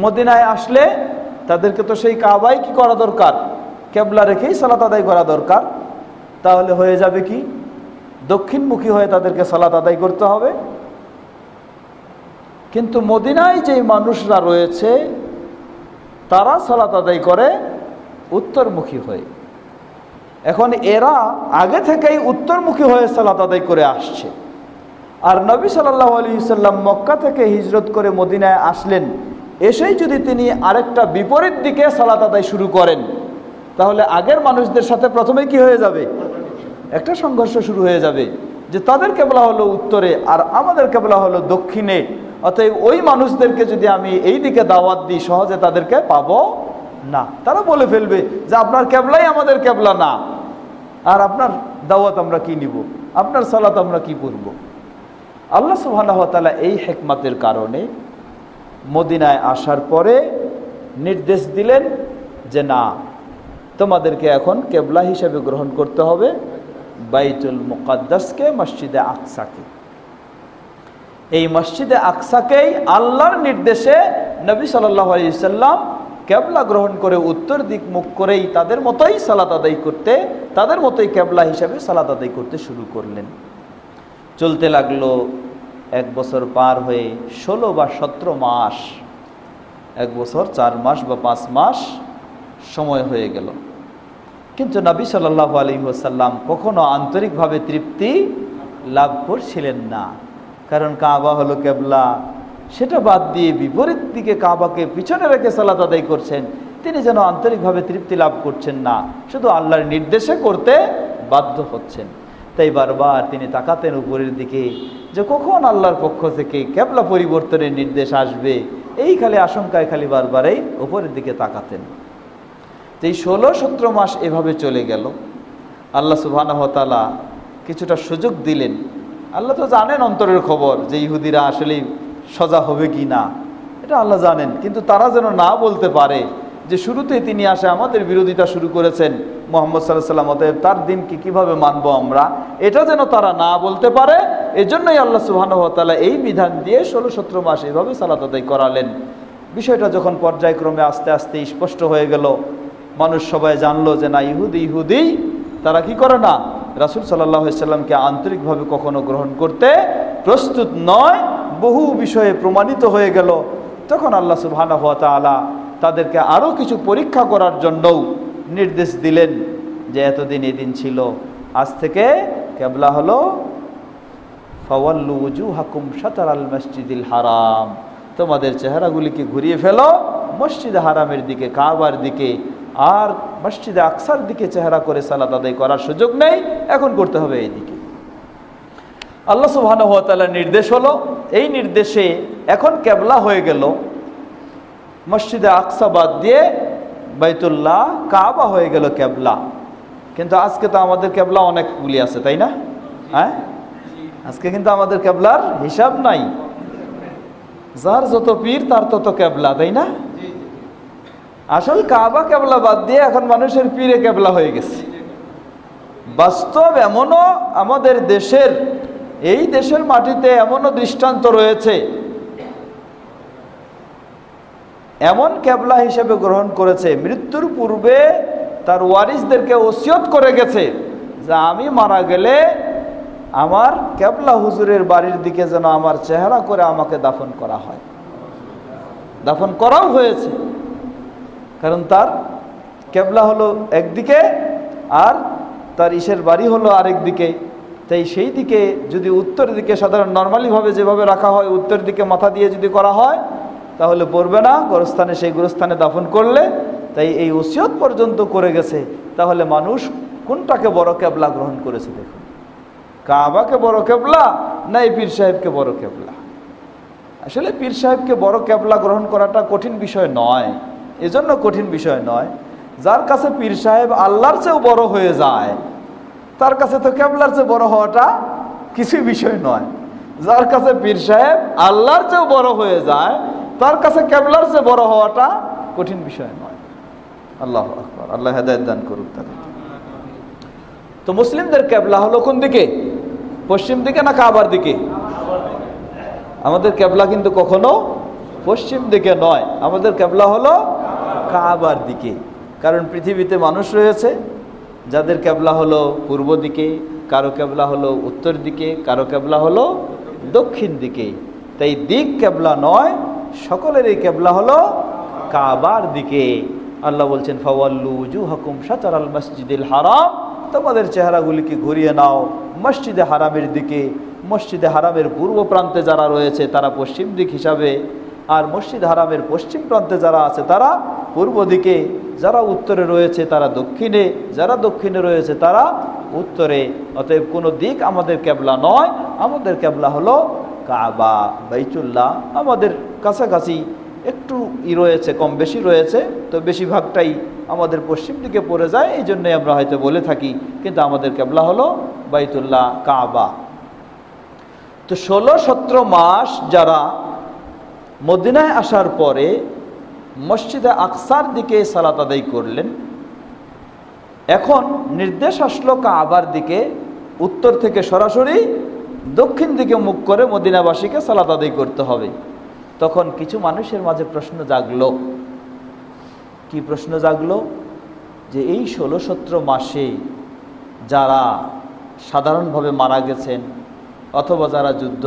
মদিনায় আসলে তাদেরকে তো সেই কাবাই কি করা দরকার? কিবলা রেখেই সালাত আদায় করা দরকার। তাহলে হয়ে যাবে কি? দক্ষিণমুখী হয়ে তাদেরকে সালাত আদায় করতে হবে। কিন্তু মদিনায় যে মানুষরা রয়েছে তারা সালাত আদায় করে উত্তরমুখী হয়ে। এখন এরা আগে থেকেই উত্তরমুখী হয়ে সালাত আদায় করে আসছে। আর নবী সাল্লাল্লাহু আলাইহি ওয়াসাল্লাম মক্কা থেকে হিজরত করে মদিনায় আসলেন, এসেই যদি তিনি আরেকটা বিপরীত দিকে সালাত আদায় শুরু করেন, তাহলে আগের মানুষদের সাথে প্রথমে কি হয়ে যাবে? একটা সংঘর্ষ শুরু হয়ে যাবে, যে তাদের কিবলা হলো উত্তরে আর আমাদের কিবলা হলো দক্ষিণে। অতএব ওই মানুষদেরকে যদি আমি এই দিকে দাওয়াত দিই, সহজে তাদেরকে পাবো না। তারা বলে ফেলবে যে আপনার কিবলাই আমাদের কিবলা না, আর আপনার দাওয়াত আমরা কি নিব, আপনার সালাত আমরা কি পড়ব। আল্লাহ সুবহানাহু ওয়া তাআলা এই হিকমতের কারণে মদিনায় আসার পরে নির্দেশ দিলেন যে না, তোমাদেরকে এখন কিবলা হিসেবে গ্রহণ করতে হবে বাইতুল মুকাদ্দাসকে, মসজিদে আকসাকে। এই মসজিদে আকসাকেই আল্লাহর নির্দেশে নবী সাল্লাল্লাহু আলাইহি ওয়াসাল্লাম কিবলা গ্রহণ করে উত্তর দিক মুখ করেই তাদের মতোই সালাত আদায় করতে, তাদের মতোই কিবলা হিসেবে সালাত আদায় করতে শুরু করলেন। চলতে লাগলো 1 বছর পার হয়ে 16 বা 17 মাস, 1 বছর 4 মাস বা 5 মাস সময় হয়ে গেল। কিন্তু নবী সাল্লাল্লাহু আলাইহি ওয়াসাল্লাম কখনো আন্তরিকভাবে তৃপ্তি লাভ করছিলেন না। কারণ কাবা হলো কিবলা, সেটা বাদ দিয়ে বিপরীত দিকে কাবাকে পিছনে রেখে সালাত আদায় করছেন। তিনি যেন আন্তরিকভাবে তৃপ্তি লাভ করছেন না, শুধু আল্লাহর নির্দেশে করতে বাধ্য হচ্ছেন। তাই বারবার তিনি তাকাতেন উপরের দিকে, যে কখন আল্লাহর পক্ষ থেকে কিবলা পরিবর্তনের নির্দেশ আসবে, এই খালি আশঙ্কায় খালি বারবারই উপরের দিকে তাকাতেন। তো এই 16-17 মাস এভাবে চলে গেল। আল্লাহ সুবহানাহু ওয়া তাআলা কিছুটা সুযোগ দিলেন। আল্লাহ তো জানেন অন্তরের খবর, যে ইহুদিরা আসলেই সজা হবে কি না, এটা আল্লাহ জানেন। কিন্তু তারা যেন না বলতে পারে যে শুরুতেই তিনি আসে আমাদের বিরোধিতা শুরু করেছেন মুহাম্মদ সাল্লাল্লাহু আলাইহি ওয়াসাল্লাম, অতএব তার দিনকে কিভাবে মানবো আমরা, এটা যেন তারা না বলতে পারে, এজন্যই আল্লাহ সুবহানাহু ওয়া তাআলা এই বিধান দিয়ে 16-17 মাস এভাবে সালাত আদায় করালেন। বিষয়টা যখন পর্যায়ক্রমে আস্তে আস্তে স্পষ্ট হয়ে গেল, মানুষ সবাই জানলো যে না, ইহুদি তারা কি করে না, রাসূল সাল্লাল্লাহু আলাইহি সাল্লামকে আন্তরিকভাবে কখনো গ্রহণ করতে প্রস্তুত নয়, বহু বিষয়ে প্রমাণিত হয়ে গেল। তখন আল্লাহ সুবহানাহু ওয়া তাআলা তাদেরকে আরও কিছু পরীক্ষা করার জন্যও নির্দেশ দিলেন যে এতদিন এদিন ছিল, আজ থেকে কিবলা হলো ফাওয়াল্লু ওয়াজুহাকুম শাতারাল মসজিদিল হারাম, তোমাদের চেহারাগুলিকে ঘুরিয়ে ফেলো মসজিদে হারামের দিকে, কাবার দিকে, আর মসজিদে আকসার দিকে চেহারা করে সালাত আদায় করার সুযোগ নেই, এখন করতে হবে এই দিকে। আল্লাহ সুবহানাহু ওয়া তাআলার নির্দেশ হলো, এই নির্দেশে এখন কিবলা হয়ে গেল মসজিদে আকসা বাদ দিয়ে বাইতুল্লাহ, কাবা হয়ে গেল কিবলা। কিন্তু আজকে তো আমাদের কিবলা অনেকগুলি আছে, তাই না? হ্যাঁ, আজকে কিন্তু আমাদের কিবলার হিসাব নাই, যার যত পীর তার তত কিবলা, তাই না? আসল কাবা কিবলা বাদ দিয়ে এখন মানুষের পীরে কিবলা হয়ে গেছে। বাস্তব এমনও আমাদের দেশের, এই দেশের মাটিতে এমনও দৃষ্টান্ত রয়েছে, এমন কিবলা হিসেবে গ্রহণ করেছে, মৃত্যুর পূর্বে তার ওয়ারিসদেরকে ওসিয়ত করে গেছে যে আমি মারা গেলে আমার কিবলা হুজুরের বাড়ির দিকে যেন আমার চেহারা করে আমাকে দাফন করা হয়। দাফন করাও হয়েছে, কারণ তার কিবলা হলো একদিকে আর তার ইসের বাড়ি হলো আরেক দিকে। তাই সেই দিকে যদি উত্তর দিকে সাধারণ নর্মালিভাবে যেভাবে রাখা হয়, উত্তর দিকে মাথা দিয়ে যদি করা হয় তাহলে পড়বে না, গোরস্থানে সেই গোরস্থানে দাফন করলে। তাই এই ওসিয়ত পর্যন্ত করে গেছে। তাহলে মানুষ কোনটাকে বড় কিবলা গ্রহণ করেছে? দেখুন, কাবাকে বড় কিবলা না এই পীর সাহেবকে বড় কিবলা? আসলে পীর সাহেবকে বড় কিবলা গ্রহণ করাটা কঠিন বিষয় নয়। এজন্য কঠিন বিষয় নয়, যার কাছে পীর সাহেব আল্লাহর চেয়েও বড় হয়ে যায় তার কাছে তো কিবলার চেয়ে বড় হওয়াটা কিছুই বিষয় নয়। যার কাছে পীর সাহেব আল্লাহর চেয়েও বড় হয়ে যায় তার কাছে কিবলার চেয়ে বড় হওয়াটা কঠিন বিষয় নয়। আল্লাহু আকবার, আল্লাহ হেদায়েত দান করুক তাদের। তো মুসলিমদের কিবলা হলো কোন দিকে? পশ্চিম দিকে না কাবার দিকে? আমাদের কিবলা কিন্তু কখনো পশ্চিম দিকে নয়, আমাদের কিবলা হলো কাবার দিকে। কারণ পৃথিবীতে মানুষ রয়েছে যাদের কিবলা হলো পূর্ব দিকে, কারো কিবলা হলো উত্তর দিকে, কারো কিবলা হলো দক্ষিণ দিকে। তাই দিক কিবলা নয়, সকলেরই কিবলা হলো কাবার দিকে। আল্লাহ বলছেন ফাওয়াল্লু ওয়াজুহাকুম শাতারাল মসজিদিল হারাম, তোমাদের চেহারাগুলিকে ঘুরিয়ে নাও মসজিদে হারামের দিকে। মসজিদে হারামের পূর্ব প্রান্তে যারা রয়েছে তারা পশ্চিম দিক হিসাবে, আর মসজিদ হারামের পশ্চিম প্রান্তে যারা আছে তারা পূর্ব দিকে, যারা উত্তরে রয়েছে তারা দক্ষিণে, যারা দক্ষিণে রয়েছে তারা উত্তরে। অতএব কোনো দিক আমাদের কিবলা নয়, আমাদের কিবলা হলো কাবা, বাইতুল্লাহ। আমাদের কাছাকাছি একটু রয়েছে, কম বেশি রয়েছে, তো বেশিরভাগটাই আমাদের পশ্চিম দিকে পড়ে যায়, এই জন্যই আমরা হয়তো বলে থাকি, কিন্তু আমাদের কিবলা হলো বাইতুল্লাহ, কাবা। তো 16-17 মাস যারা মদিনায় আসার পরে মসজিদে আকসার দিকে সালাত আদায় করলেন, এখন নির্দেশ আসলো কাবার দিকে, উত্তর থেকে সরাসরি দক্ষিণ দিকে মুখ করে মদিনাবাসীকে সালাত আদায় করতে হবে। তখন কিছু মানুষের মাঝে প্রশ্ন জাগলো। কি প্রশ্ন জাগলো? যে এই 16-17 মাসে যারা সাধারণভাবে মারা গেছেন অথবা যারা যুদ্ধ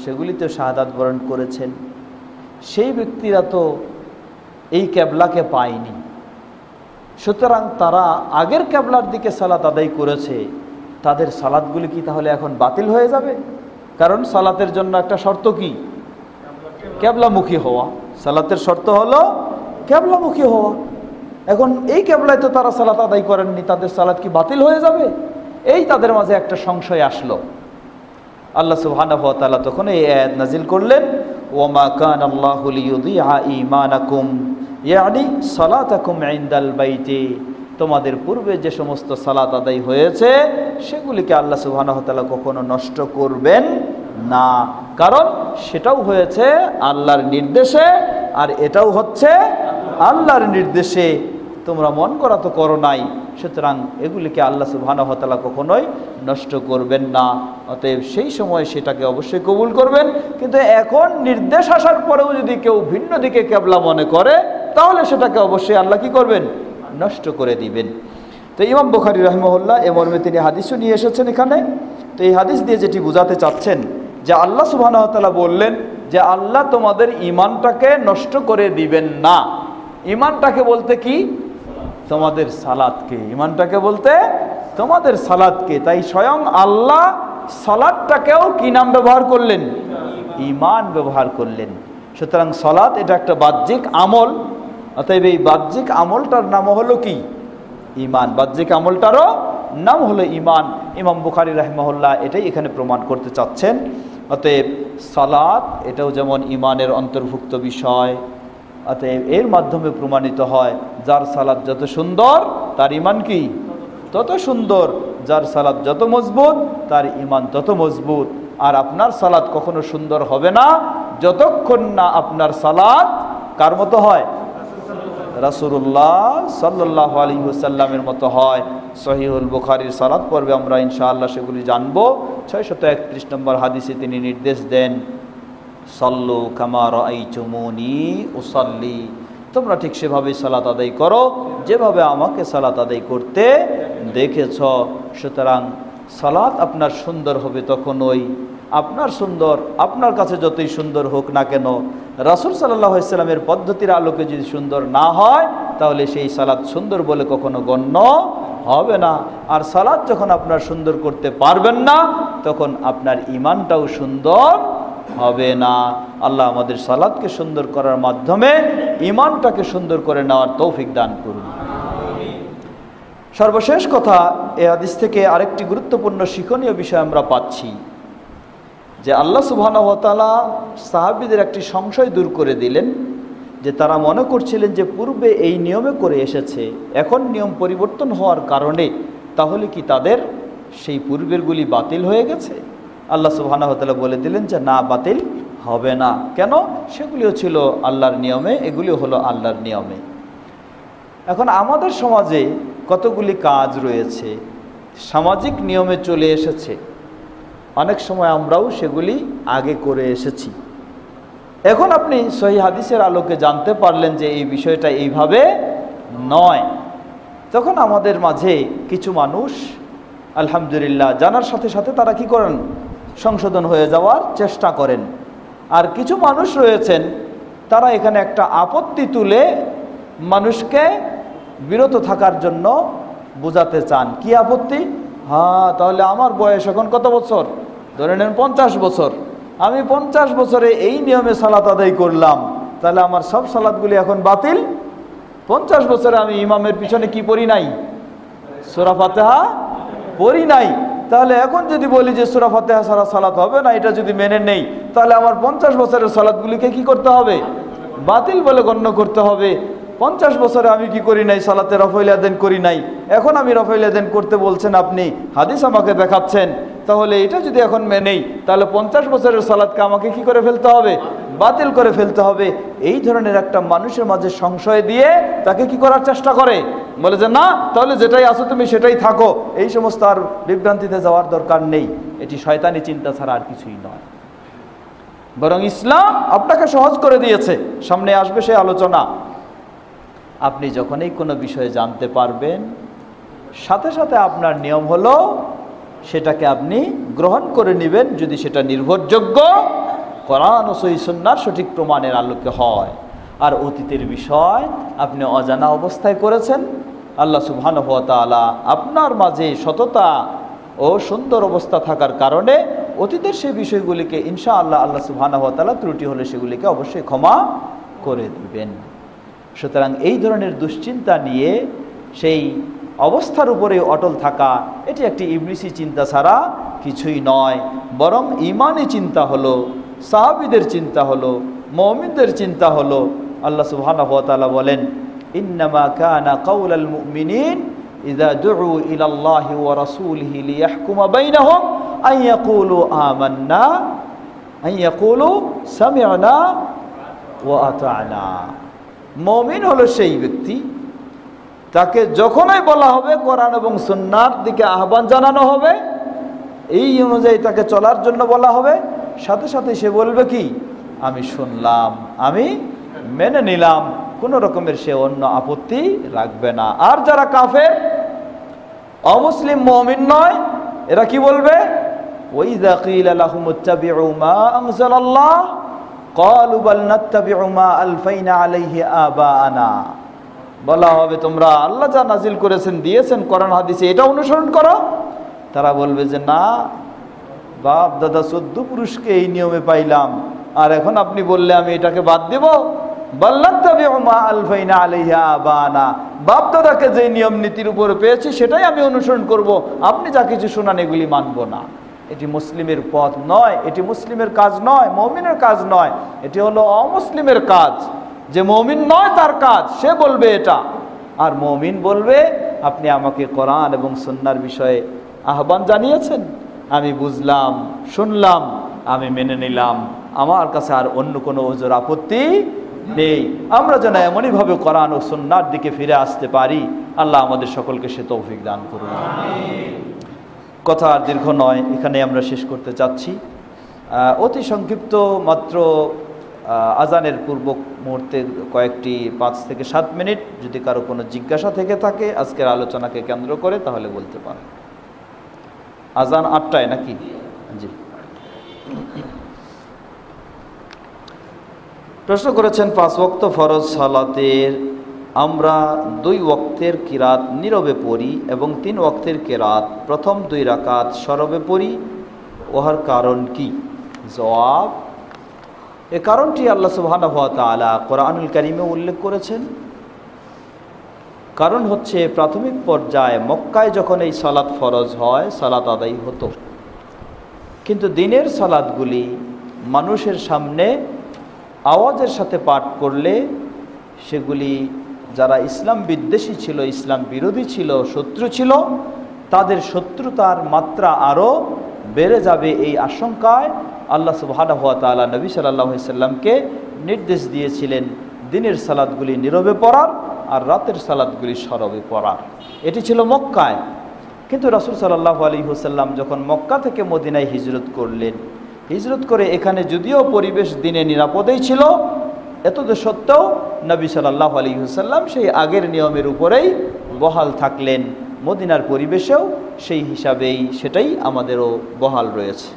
সেগুলিতে শাহাদাত বরণ করেছেন, সেই ব্যক্তিরা তো এই কিবলাকে পায়নি। সুতরাং তারা আগের কিবলার দিকে সালাত আদায় করেছে, তাদের সালাতগুলি কি তাহলে এখন বাতিল হয়ে যাবে? কারণ সালাতের জন্য একটা শর্ত কি? কিবলামুখী হওয়া। সালাতের শর্ত হলো কিবলামুখী হওয়া। এখন এই কিবলায় তো তারা সালাত আদায় করেননি, তাদের সালাত কি বাতিল হয়ে যাবে? এই তাদের মাঝে একটা সংশয় আসলো। আল্লাহ সুবহানাহু ওয়া তাআলা তখন এই আয়াত নাজিল করলেন, ওয়ামা কানাল্লাহু লিইউযিআ ঈমানাকুম ইয়ানি সালাতাকুম ইনদাল বাইতি, তোমাদের পূর্বে যে সমস্ত সালাত আদায় হয়েছে সেগুলিকে আল্লাহ সুবহানাহু ওয়া তাআলা কখনো নষ্ট করবেন না, কারণ সেটাও হয়েছে আল্লাহর নির্দেশে আর এটাও হচ্ছে আল্লাহর নির্দেশে। তোমরা মন করা তো করো নাই, সুতরাং এগুলিকে আল্লাহ সুবহানাহু ওয়া তাআলা কখনোই নষ্ট করবেন না। অতএব সেই সময় সেটাকে অবশ্যই কবুল করবেন। কিন্তু এখন নির্দেশ আসার পরেও যদি কেউ ভিন্ন দিকে কিবলা মনে করে তাহলে সেটাকে অবশ্যই আল্লাহ কি করবেন? নষ্ট করে দিবেন। তো ইমাম বুখারী রাহিমাহুল্লাহ এ মর্মে তিনি হাদিসও নিয়ে এসেছেন এখানে। তো এই হাদিস দিয়ে যেটি বোঝাতে চাচ্ছেন যে আল্লাহ সুবহানাহু ওয়া তাআলা বললেন যে আল্লাহ তোমাদের ঈমানটাকে নষ্ট করে দিবেন না। ঈমানটাকে বলতে কি? তোমাদের সালাতকে। ঈমানটাকে বলতে তোমাদের সালাতকে। তাই স্বয়ং আল্লাহ সালাতটাকেও কি নাম ব্যবহার করলেন? ঈমান ব্যবহার করলেন। সুতরাং সালাত এটা একটা বাহ্যিক আমল, অতএব এই বাহ্যিক আমলটার নাম হলো কি? ঈমান। বাহ্যিক আমলটারও নাম হলো ঈমান। ইমাম বুখারী রাহিমাহুল্লাহ এটাই এখানে প্রমাণ করতে চাচ্ছেন। অতএব সালাত এটাও যেমন ঈমানের অন্তর্ভুক্ত বিষয়, অতএব এর মাধ্যমে প্রমাণিত হয় যার সালাত যত সুন্দর তার ঈমান কি তত সুন্দর, যার সালাত যত মজবুত তার ঈমান তত মজবুত। আর আপনার সালাত কখনো সুন্দর হবে না যতক্ষণ না আপনার সালাত কার মতো হয়? রাসূলুল্লাহ সাল্লাল্লাহু আলাইহি ওয়াসাল্লামের মতো হয়। সহিহুল বুখারীর সালাত পর্বে আমরা ইনশাআল্লাহ সেগুলি জানবো। 631 নম্বর হাদিসে তিনি নির্দেশ দেন, সাল্লু কামা রাআইতুমুনি উসাল্লি, তোমরা ঠিক সেভাবে সালাত আদায় করো যেভাবে আমাকে সালাত আদায় করতে দেখেছ। সুতরাং সালাত আপনার সুন্দর হবে তখনই, আপনার কাছে যতই সুন্দর হোক না কেন, রাসূল সাল্লাল্লাহু আলাইহি ওয়াসাল্লামের পদ্ধতির আলোকে যদি সুন্দর না হয় তাহলে সেই সালাত সুন্দর বলে কখনো গণ্য হবে না। আর সালাত যখন আপনার সুন্দর করতে পারবেন না তখন আপনার ঈমানটাও সুন্দর হবে না। আল্লাহ আমাদের সালাতকে সুন্দর করার মাধ্যমে ঈমানটাকে সুন্দর করে নেওয়ার তৌফিক দান করুন। সর্বশেষ কথা, এই হাদিস থেকে আরেকটি গুরুত্বপূর্ণ শিক্ষণীয় বিষয় আমরা পাচ্ছি যে আল্লাহ সুবহানাহু ওয়া তাআলা সাহাবীদের একটি সংশয় দূর করে দিলেন যে তারা মনে করছিলেন যে পূর্বে এই নিয়মে করে এসেছে, এখন নিয়ম পরিবর্তন হওয়ার কারণে তাহলে কি তাদের সেই পূর্বেরগুলি বাতিল হয়ে গেছে? আল্লাহ সুবহানাহু ওয়া তাআলা বলে দিলেন যে না, বাতিল হবে না। কেন? সেগুলিও ছিল আল্লাহর নিয়মে, এগুলিও হলো আল্লাহর নিয়মে। এখন আমাদের সমাজে কতগুলি কাজ রয়েছে সামাজিক নিয়মে চলে এসেছে, অনেক সময় আমরাও সেগুলি আগে করে এসেছি। এখন আপনি সহিহ হাদিসের আলোকে জানতে পারলেন যে এই বিষয়টা এইভাবে নয়, তখন আমাদের মাঝে কিছু মানুষ আলহামদুলিল্লাহ জানার সাথে সাথে তারা কি করেন? সংশোধন হয়ে যাওয়ার চেষ্টা করেন। আর কিছু মানুষ রয়েছেন তারা এখানে একটা আপত্তি তুলে মানুষকে বিরত থাকার জন্য বোঝাতে চান। কি আপত্তি? হ্যাঁ, তাহলে আমার বয়স এখন কত বছর? ধরে নেন 50 বছর। আমি 50 বছরে এই নিয়মে সালাত আদায় করলাম, তাহলে আমার সব সালাতগুলি এখন বাতিল। 50 বছরে আমি ইমামের পিছনে কি পড়ি নাই? সূরা ফাতিহা পড়ি নাই। তাহলে এখন যদি বলি যে সূরা ফাতিহা ছাড়া সালাত হবে না, এটা যদি মেনে নেই, তাহলে আমার 50 বছরের সালাতগুলিকে কি করতে হবে? বাতিল বলে গণ্য করতে হবে। 50 বছরে আমি কি করি নাই? সালাতে রফউল ইয়াদাইন করি নাই। এখন আমি রফউল ইয়াদাইন করতে বলছেন আপনি, হাদিস আমাকে দেখাচ্ছেন, তাহলে এটা যদি এখন মেনেই তাহলে 50 বছরের সালাতকে আমাকে কি করে ফেলতে হবে? বাতিল করে ফেলতে হবে। এই ধরনের একটা মানুষের মাঝে সংশয় দিয়ে তাকে কি করার চেষ্টা করে, বলে যে না, তাহলে যেটাই আছো তুমি সেটাই থাকো। এই সমস্ত আর বিভ্রান্তিতে যাওয়ার দরকার নেই। এটি শয়তানি চিন্তা ছাড়া আর কিছুই নয়। বরং ইসলাম আপনাকে সহজ করে দিয়েছে। সামনে আসবে সেই আলোচনা। আপনি যখনই কোনো বিষয়ে জানতে পারবেন, সাথে সাথে আপনার নিয়ম হলো সেটাকে আপনি গ্রহণ করে নেবেন যদি সেটা নির্ভরযোগ্য কোরআন ও সহিহ সুন্নাহর সঠিক প্রমাণের আলোকে হয়। আর অতীতের বিষয় আপনি অজানা অবস্থায় করেছেন, আল্লাহ সুবহানাহু ওয়া তাআলা আপনার মাঝে সততা ও সুন্দর অবস্থা থাকার কারণে অতীতের সেই বিষয়গুলিকে ইনশাআল্লাহ আল্লাহ সুবহানাহু ওয়া তাআলা ত্রুটি হলে সেগুলিকে অবশ্যই ক্ষমা করে দিবেন। সুতরাং এই ধরনের দুশ্চিন্তা নিয়ে সেই অবস্থার উপরে অটল থাকা, এটি একটি ইবলিসি চিন্তা ছাড়া কিছুই নয়। বরং ঈমানি চিন্তা হলো, সাহাবীদের চিন্তা হলো, মুমিনদের চিন্তা হলো। আল্লাহ সুবহানাহু ওয়া তাআলা বলেন, ইন্নামা কানা কাউলাল মুমিনিন ইযা দুউ ইলাল্লাহি ওয়া রাসূলিহি লিয়াহকুমা বাইনাহুম আন ইয়াকুলু আমান্না আন ইয়াকুলু সামি'না ওয়া আতা'না। মুমিন হলো সেই ব্যক্তি, তাকে যখনই বলা হবে কোরআন এবং সুন্নাহর দিকে আহ্বান জানানো হবে, এই অনুযায়ী তাকে চলার জন্য বলা হবে, সাথে সাথে সে বলবে কি? আমি শুনলাম, আমি মেনে নিলাম। কোনো রকমের সে অন্য আপত্তি রাখবে না। আর যারা কাফের, অমুসলিম মুমিন নয়, এরা কি বলবে? ওয়াইযা কিলা লাহুম ইত্তাবিউ মা আনজালাল্লাহ ক্বালু বাল নাত্তাবিউ মা আলফাইনা আলাইহি আবাআনা। বলা হবে তোমরা আল্লাহ যা নাজিল করেছেন দিয়েছেন কোরআন হাদিসে এটা অনুসরণ করো। তারা বলবে যে না, বাপ দাদা 14 পুরুষকে এই নিয়মে পাইলাম, আর এখন আপনি বললে আমি এটাকে বাদ দেব? বাল নাত্তাবিউ মা আলফাইনা আলাইহি আবাআনা, বাপ দাদাকে যে নিয়ম নীতির উপরে পেয়েছি সেটাই আমি অনুসরণ করব, আপনি যা কিছু শোনান এগুলি মানব না। এটি মুসলিমের পথ নয়, এটি মুসলিমের কাজ নয়, মুমিনের কাজ নয়, এটি হলো অমুসলিমের কাজ। যে মুমিন নয় তার কাজ, সে বলবে এটা। আর মুমিন বলবে আপনি আমাকে কোরআন এবং সুন্নাহর বিষয়ে আহ্বান জানিয়েছেন, আমি বুঝলাম, শুনলাম, আমি মেনে নিলাম, আমার কাছে আর অন্য কোনো ওজোর আপত্তি নেই। আমরা যেন এমনইভাবে কোরআন ও সুন্নাহর দিকে ফিরে আসতে পারি, আল্লাহ আমাদের সকলকে সে তৌফিক দান করুন। কথা আর দীর্ঘ নয়, এখানে আমরা শেষ করতে চাচ্ছি। অতি সংক্ষিপ্ত মাত্র আজানের পূর্ব মুহূর্তে কয়েকটি 5 থেকে 7 মিনিট যদি কারো কোনো জিজ্ঞাসা থেকে থাকে আজকের আলোচনাকে কেন্দ্র করে তাহলে বলতে পারেন। আজান 8টায় নাকি? জি। প্রশ্ন করেছেন 5 ওয়াক্ত ফরজ সালাতের আমরা 2 ওয়াক্তের কিরাত নীরবে পড়ি এবং 3 ওয়াক্তের কিরাত প্রথম 2 রাকাত সরবে পড়ি, ওহার কারণ কি? জবাব, এ কারণটি আল্লাহ সুবহানাহু ওয়া তাআলা কোরআনুল কারীমে উল্লেখ করেছেন। কারণ হচ্ছে প্রাথমিক পর্যায়ে মক্কায় যখন এই সালাত ফরজ হয়, সালাত আদায় হতো, কিন্তু দিনের সালাতগুলি মানুষের সামনে আওয়াজের সাথে পাঠ করলে সেগুলি যারা ইসলাম বিদ্বেষী ছিল, ইসলাম বিরোধী ছিল, শত্রু ছিল, তাদের শত্রুতার মাত্রা আরও বেড়ে যাবে। এই আশঙ্কায় আল্লাহ সুবহানাহু ওয়া তাআলা নবী সাল্লাল্লাহু আলাইহি সাল্লামকে নির্দেশ দিয়েছিলেন দিনের সালাতগুলি নীরবে পড়ার আর রাতের সালাতগুলি সরবে পড়ার। এটি ছিল মক্কায়। কিন্তু রাসূল সাল্লাল্লাহু আলাইহি ওয়াসাল্লাম যখন মক্কা থেকে মদিনায় হিজরত করলেন, হিজরত করে এখানে যদিও পরিবেশ দিনে নিরাপদেই ছিল, এতদ সত্ত্বেও নবী সাল্লাল্লাহু আলাইহি ওয়াসাল্লাম সেই আগের নিয়মের উপরেই বহাল থাকলেন। মদিনার পরিবেশেও সেই হিসাবেই সেটাই আমাদেরও বহাল রয়েছে।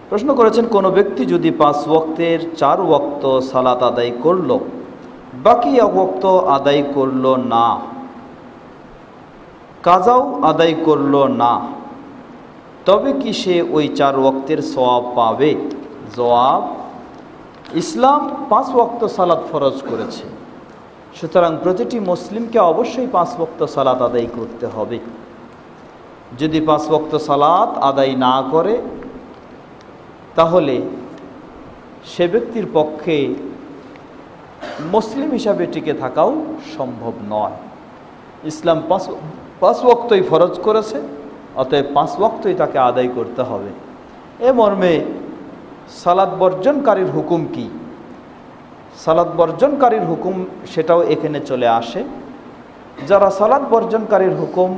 প্রশ্ন করেছেন কোনো ব্যক্তি যদি 5 ওয়াক্তের 4 ওয়াক্ত সালাত আদায় করলো, বাকি 1 ওয়াক্ত আদায় করলো না, কাজাও আদায় করলো না, তবে কি সে ওই 4 ওয়াক্তের সওয়াব পাবে? জবাব, ইসলাম 5 ওয়াক্ত সালাত ফরজ করেছে, সুতরাং প্রতিটি মুসলিমকে অবশ্যই 5 ওয়াক্ত সালাত আদায় করতে হবে। যদি 5 ওয়াক্ত সালাত আদায় না করে তাহলে সে ব্যক্তির পক্ষে মুসলিম হিসাবে টিকে থাকাও সম্ভব নয়। ইসলাম 5 ওয়াক্তই ফরজ করেছে, অতএব 5 ওয়াক্তই তাকে আদায় করতে হবে। এ মর্মে সালাত বর্জনকারীর হুকুম কি? সালাত বর্জনকারীর হুকুম সেটাও এখানে চলে আসে। যারা সালাত বর্জনকারীর হুকুম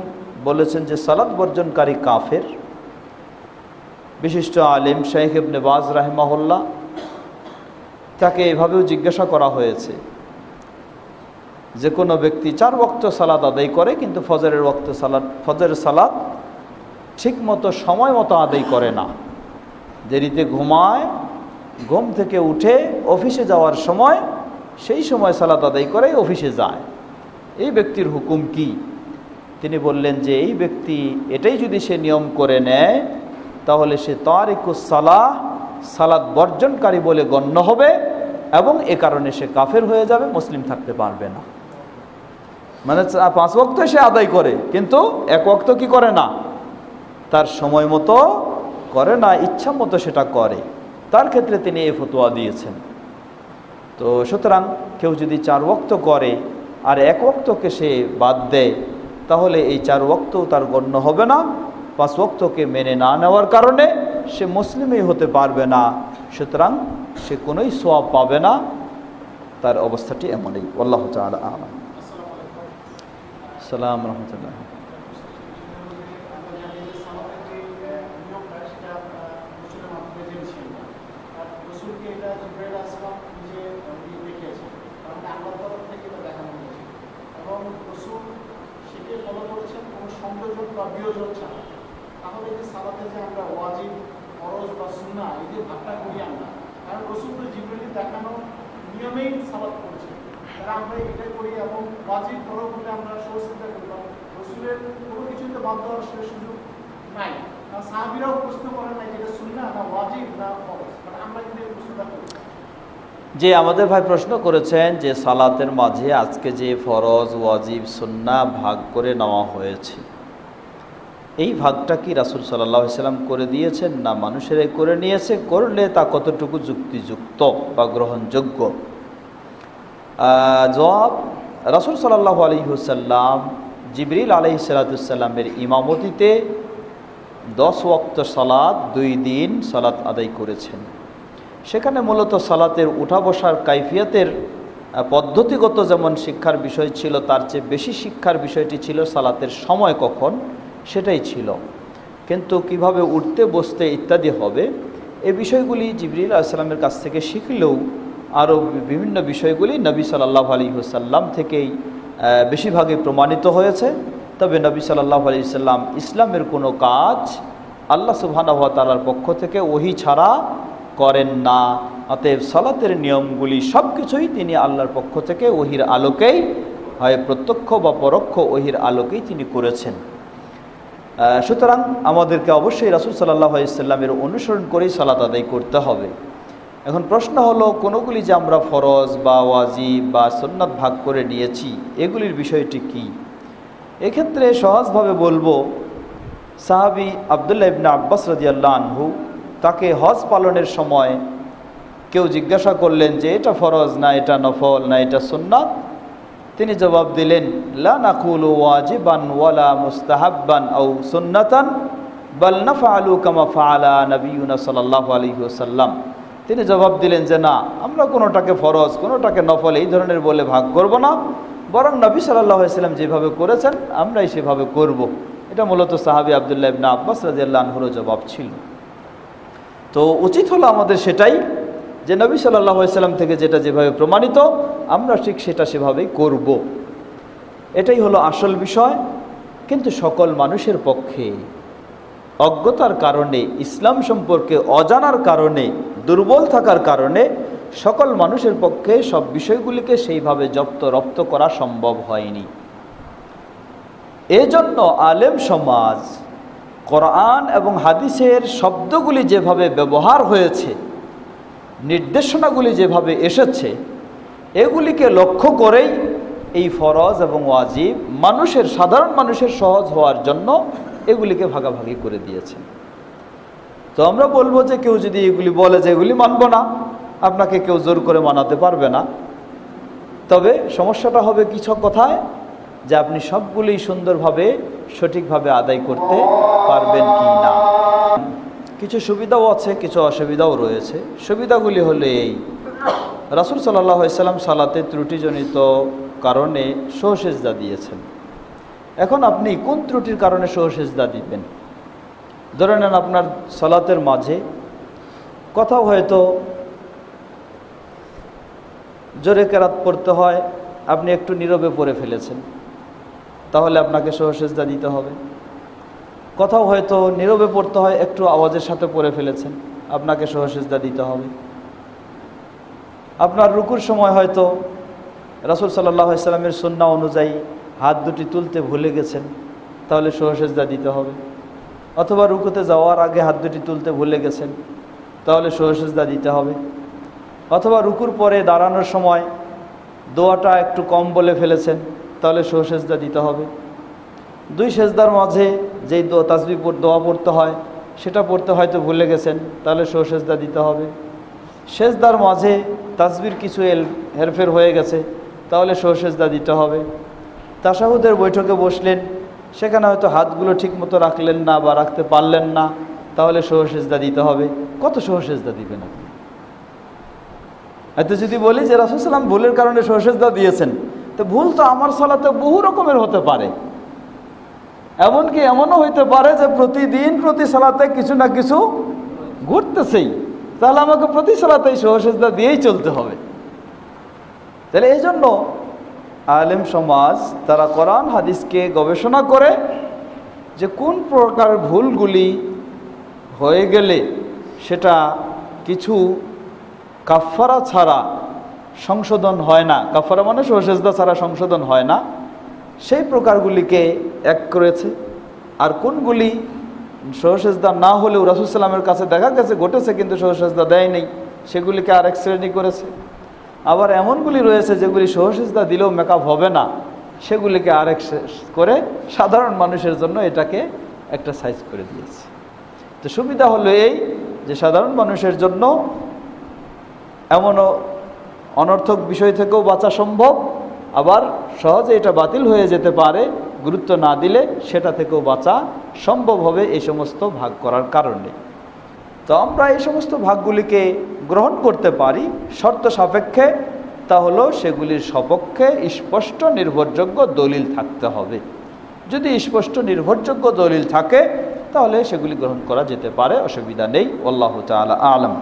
বলেছেন যে সালাত বর্জনকারী কাফের, বিশিষ্ট আলেম শাইখ ইবনে বাজ রাহিমাহুল্লাহ, তাকে এভাবেও জিজ্ঞাসা করা হয়েছে যে কোনো ব্যক্তি 4 ওয়াক্ত সালাত আদায় করে কিন্তু ফজরের সালাত ঠিক মতো সময় মতো আদায় করে না, দেরিতে ঘুমায়, ঘুম থেকে উঠে অফিসে যাওয়ার সময় সেই সময় সালাত আদায় করে অফিসে যায়, এই ব্যক্তির হুকুম কি? তিনি বললেন যে এই ব্যক্তি এটাই যদি সে নিয়ম করে নেয় তাহলে সে তারিকুস সালাহ, সালাত বর্জনকারী বলে গণ্য হবে এবং এ কারণে সে কাফের হয়ে যাবে, মুসলিম থাকতে পারবে না। মানে 5 ওয়াক্ত সে আদায় করে কিন্তু 1 ওয়াক্ত কি করে না, তার সময় মতো করে না, ইচ্ছা মতো সেটা করে। তার ক্ষেত্রে তিনি এই ফতোয়া দিয়েছেন। তো সুতরাং কেউ যদি 4 ওয়াক্ত করে আর 1 ওয়াক্তকে সে বাদ দেয় তাহলে এই 4 ওয়াক্তও তার গণ্য হবে না। 5 ওয়াক্তকে মেনে না নেওয়ার কারণে সে মুসলিমই হতে পারবে না, সুতরাং সে কোনোই সওয়াব পাবে না। তার অবস্থাটি এমনই। আল্লাহু তাআলা আ'লাম। আসসালামু আলাইকুম ওয়া রাহমাতুল্লাহ। সেকে ফলো করেছেন কোনো সংযোজন বা বিয়োজন ছাড়া, তাহলে যে সালাতে যে আমরা ওয়াজিব, ফরজ বা সুন্নাহ এই যে ভাগটা করি আমরা, কারণ রসুল তো জিবরিল দেখানো নিয়মেই সালাত করেছেন, তারা আমরা এটা করি এবং ওয়াজিব ফলো করলে আমরা সহজতা করলাম, রসুলের কোনো কিছুতে বাধ্য হওয়ার সুযোগ নাই। সাহাবীরাও প্রশ্ন করেন না যেটা সুন্নাহ না ওয়াজিব না ফরজ, মানে আমরা কিন্তু এই প্রশ্নটা করি। যে আমাদের ভাই প্রশ্ন করেছেন যে সালাতের মাঝে আজকে যে ফরজ, ওয়াজিব, সুন্নাহ ভাগ করে নেওয়া হয়েছে, এই ভাগটা কি রাসূল সাল্লাল্লাহু আলাইহি সাল্লাম করে দিয়েছেন না মানুষেরাই করে নিয়েছে? করলে তা কতটুকু যুক্তিযুক্ত বা গ্রহণযোগ্য? জবাব, রাসূল সাল্লাল্লাহু আলাইহি ওয়াসাল্লাম জিবরিল আলাইহিস সালামের ইমামতিতে 10 ওয়াক্ত সালাত 2 দিন সালাত আদায় করেছেন। সেখানে মূলত সালাতের উঠা বসার কাইফিয়াতের পদ্ধতিগত যেমন শিক্ষার বিষয় ছিল, তার চেয়ে বেশি শিক্ষার বিষয়টি ছিল সালাতের সময় কখন, সেটাই ছিল। কিন্তু কিভাবে উঠতে বসতে ইত্যাদি হবে, এই বিষয়গুলি জিবরিল আলাইহিস সালামের কাছ থেকে শিখলেও আরও বিভিন্ন বিষয়গুলি নবী সাল্লাল্লাহু আলাইহি ওয়াসাল্লাম থেকেই বেশিরভাগই প্রমাণিত হয়েছে। তবে নবী সাল্লাল্লাহু আলাইহি ওয়াসাল্লাম ইসলামের কোনো কাজ আল্লাহ সুবহানাহু ওয়া তাআলার পক্ষ থেকে ওহী ছাড়া করেন না। অতএব সালাতের নিয়মগুলি সব কিছুই তিনি আল্লাহর পক্ষ থেকে ওহীর আলোকেই, হয় প্রত্যক্ষ বা পরোক্ষ ওহীর আলোকেই তিনি করেছেন। সুতরাং আমাদেরকে অবশ্যই রাসূল সাল্লাল্লাহু আলাইহি ওয়াসাল্লামের অনুসরণ করেই সালাত আদায় করতে হবে। এখন প্রশ্ন হলো, কোনগুলি যে আমরা ফরজ বা ওয়াজিব বা সুন্নাত ভাগ করে নিয়েছি, এগুলির বিষয়টি কি? এক্ষেত্রে সহজভাবে বলবো, সাহাবী আব্দুল্লাহ ইবনে আব্বাস রাদিয়াল্লাহু আনহু, তাকে হজ পালনের সময় কেউ জিজ্ঞাসা করলেন যে এটা ফরজ না এটা নফল না এটা সুন্নাত, তিনি জবাব দিলেন, লা নাকুলু ওয়াজিবান ওয়ালা মুস্তাহাব্বান আও সুন্নাতান বাল নাফআলু কামা ফাআলা নবিয়ুনা সাল্লাল্লাহু আলাইহি ওয়াসাল্লাম। তিনি জবাব দিলেন যে না, আমরা কোনোটাকে ফরজ কোনোটাকে নফল এই ধরনের বলে ভাগ করব না, বরং নবী সাল্লাল্লাহু আলাইহি ওয়াসাল্লাম যেভাবে করেছেন আমরাই সেভাবে করব। এটা মূলত সাহাবী আব্দুল্লাহ ইবনে আব্বাস রাদিয়াল্লাহু আনহুর জবাব ছিল। তো উচিত হলো আমাদের সেটাই, যে নবী সাল্লাল্লাহু আলাইহি ওয়াসাল্লাম থেকে যেটা যেভাবে প্রমাণিত আমরা ঠিক সেটা সেভাবেই করব। এটাই হলো আসল বিষয়। কিন্তু সকল মানুষের পক্ষে অজ্ঞতার কারণে, ইসলাম সম্পর্কে অজানার কারণে, দুর্বল থাকার কারণে সকল মানুষের পক্ষে সব বিষয়গুলিকে সেইভাবে রপ্ত করা সম্ভব হয়নি। এজন্য আলেম সমাজ কোরআন এবং হাদিসের শব্দগুলি যেভাবে ব্যবহার হয়েছে, নির্দেশনাগুলি যেভাবে এসেছে, এগুলিকে লক্ষ্য করেই এই ফরজ এবং ওয়াজিব সাধারণ মানুষের সহজ হওয়ার জন্য এগুলিকে ভাগাভাগি করে দিয়েছেন। তো আমরা বলবো যে কেউ যদি এগুলি বলে যে এগুলি মানব না, আপনাকে কেউ জোর করে মানাতে পারবে না। তবে সমস্যাটা হবে কিছু কথায়, যে আপনি সবগুলি সুন্দরভাবে সঠিকভাবে আদায় করতে পারবেন কি না। কিছু সুবিধাও আছে, কিছু অসুবিধাও রয়েছে। সুবিধাগুলি হলো এই, রাসূল সাল্লাল্লাহু আলাইহি ওয়াসাল্লাম সালাতে ত্রুটিজনিত কারণে সহসেজদা দিয়েছেন। এখন আপনি কোন ত্রুটির কারণে সহসেজদা দিবেন? ধরে নেন আপনার সালাতের মাঝে কোথাও হয়তো জোরে কেরাত পড়তে হয়, আপনি একটু নীরবে পড়ে ফেলেছেন, তাহলে আপনাকে সহসেজদা দিতে হবে। কোথাও হয়তো নীরবে পড়তে হয়, একটু আওয়াজের সাথে পড়ে ফেলেছেন, আপনাকে সহসেজদা দিতে হবে। আপনার রুকুর সময় হয়তো রাসূল সাল্লাল্লাহু আলাইহি ওয়াসাল্লামের সুন্নাহ অনুযায়ী হাত দুটি তুলতে ভুলে গেছেন, তাহলে সহসেজদা দিতে হবে। অথবা রুকুতে যাওয়ার আগে হাত দুটি তুলতে ভুলে গেছেন, তাহলে সহসেজদা দিতে হবে। অথবা রুকুর পরে দাঁড়ানোর সময় দোয়াটা একটু কম বলে ফেলেছেন, তাহলে সহসেজদা দিতে হবে। দুই সেজদার মাঝে যেই তাসবিহ দোয়া পড়তে হয় সেটা পড়তে হয়তো ভুলে গেছেন, তাহলে সহসেজদা দিতে হবে। সেজদার মাঝে তাসবির কিছু হেরফের হয়ে গেছে, তাহলে সহসেজদা দিতে হবে। তাশাহুদের বৈঠকে বসলেন, সেখানে হয়তো হাতগুলো ঠিক মতো রাখলেন না বা রাখতে পারলেন না, তাহলে সহসেজদা দিতে হবে। কত সহসেজদা দিবেন আপনি? এতে যদি বলি যে রাসূল সাল্লাল্লাহু আলাইহি ওয়াসাল্লাম ভুলের কারণে সহসেজদা দিয়েছেন, তো ভুল তো আমার সালাতে বহু রকমের হতে পারে। এমনকি এমনও হইতে পারে যে প্রতিদিন প্রতি সালাতে কিছু না কিছু ঘটতেছেই, তাহলে আমাকে প্রতি সালাতেই সহসেজদা দিয়েই চলতে হবে। তাহলে এই জন্য আলেম সমাজ তারা কোরআন হাদিসকে গবেষণা করে যে কোন প্রকার ভুলগুলি হয়ে গেলে সেটা কিছু কাফারা ছাড়া সংশোধন হয় না, কাফারা মানে সহজেজদা ছাড়া সংশোধন হয় না, সেই প্রকারগুলিকে এক করেছে। আর কোনগুলি সহজেজদা না হলেও রাসূল সাল্লাল্লাহু আলাইহি ওয়াসাল্লামের কাছে দেখা গেছে ঘটেছে কিন্তু সহজেজদা দেয় নেই, সেগুলিকে আরেক শ্রেণী করেছে। আবার এমনগুলি রয়েছে যেগুলি সহজেজদা দিলেও মেকআপ হবে না, সেগুলিকে আরেক করে সাধারণ মানুষের জন্য এটাকে একটা সাইজ করে দিয়েছে। তো সুবিধা হলো এই যে সাধারণ মানুষের জন্য এমনও অনর্থক বিষয় থেকেও বাঁচা সম্ভব, আবার সহজে এটা বাতিল হয়ে যেতে পারে গুরুত্ব না দিলে, সেটা থেকেও বাঁচা সম্ভব হবে এই সমস্ত ভাগ করার কারণে। তো আমরা এই সমস্ত ভাগগুলিকে গ্রহণ করতে পারি শর্ত সাপেক্ষে, তা হলো সেগুলির সপক্ষে স্পষ্ট নির্ভরযোগ্য দলিল থাকতে হবে। যদি স্পষ্ট নির্ভরযোগ্য দলিল থাকে তাহলে সেগুলি গ্রহণ করা যেতে পারে, অসুবিধা নেই। আল্লাহু তাআলা আ'লাম।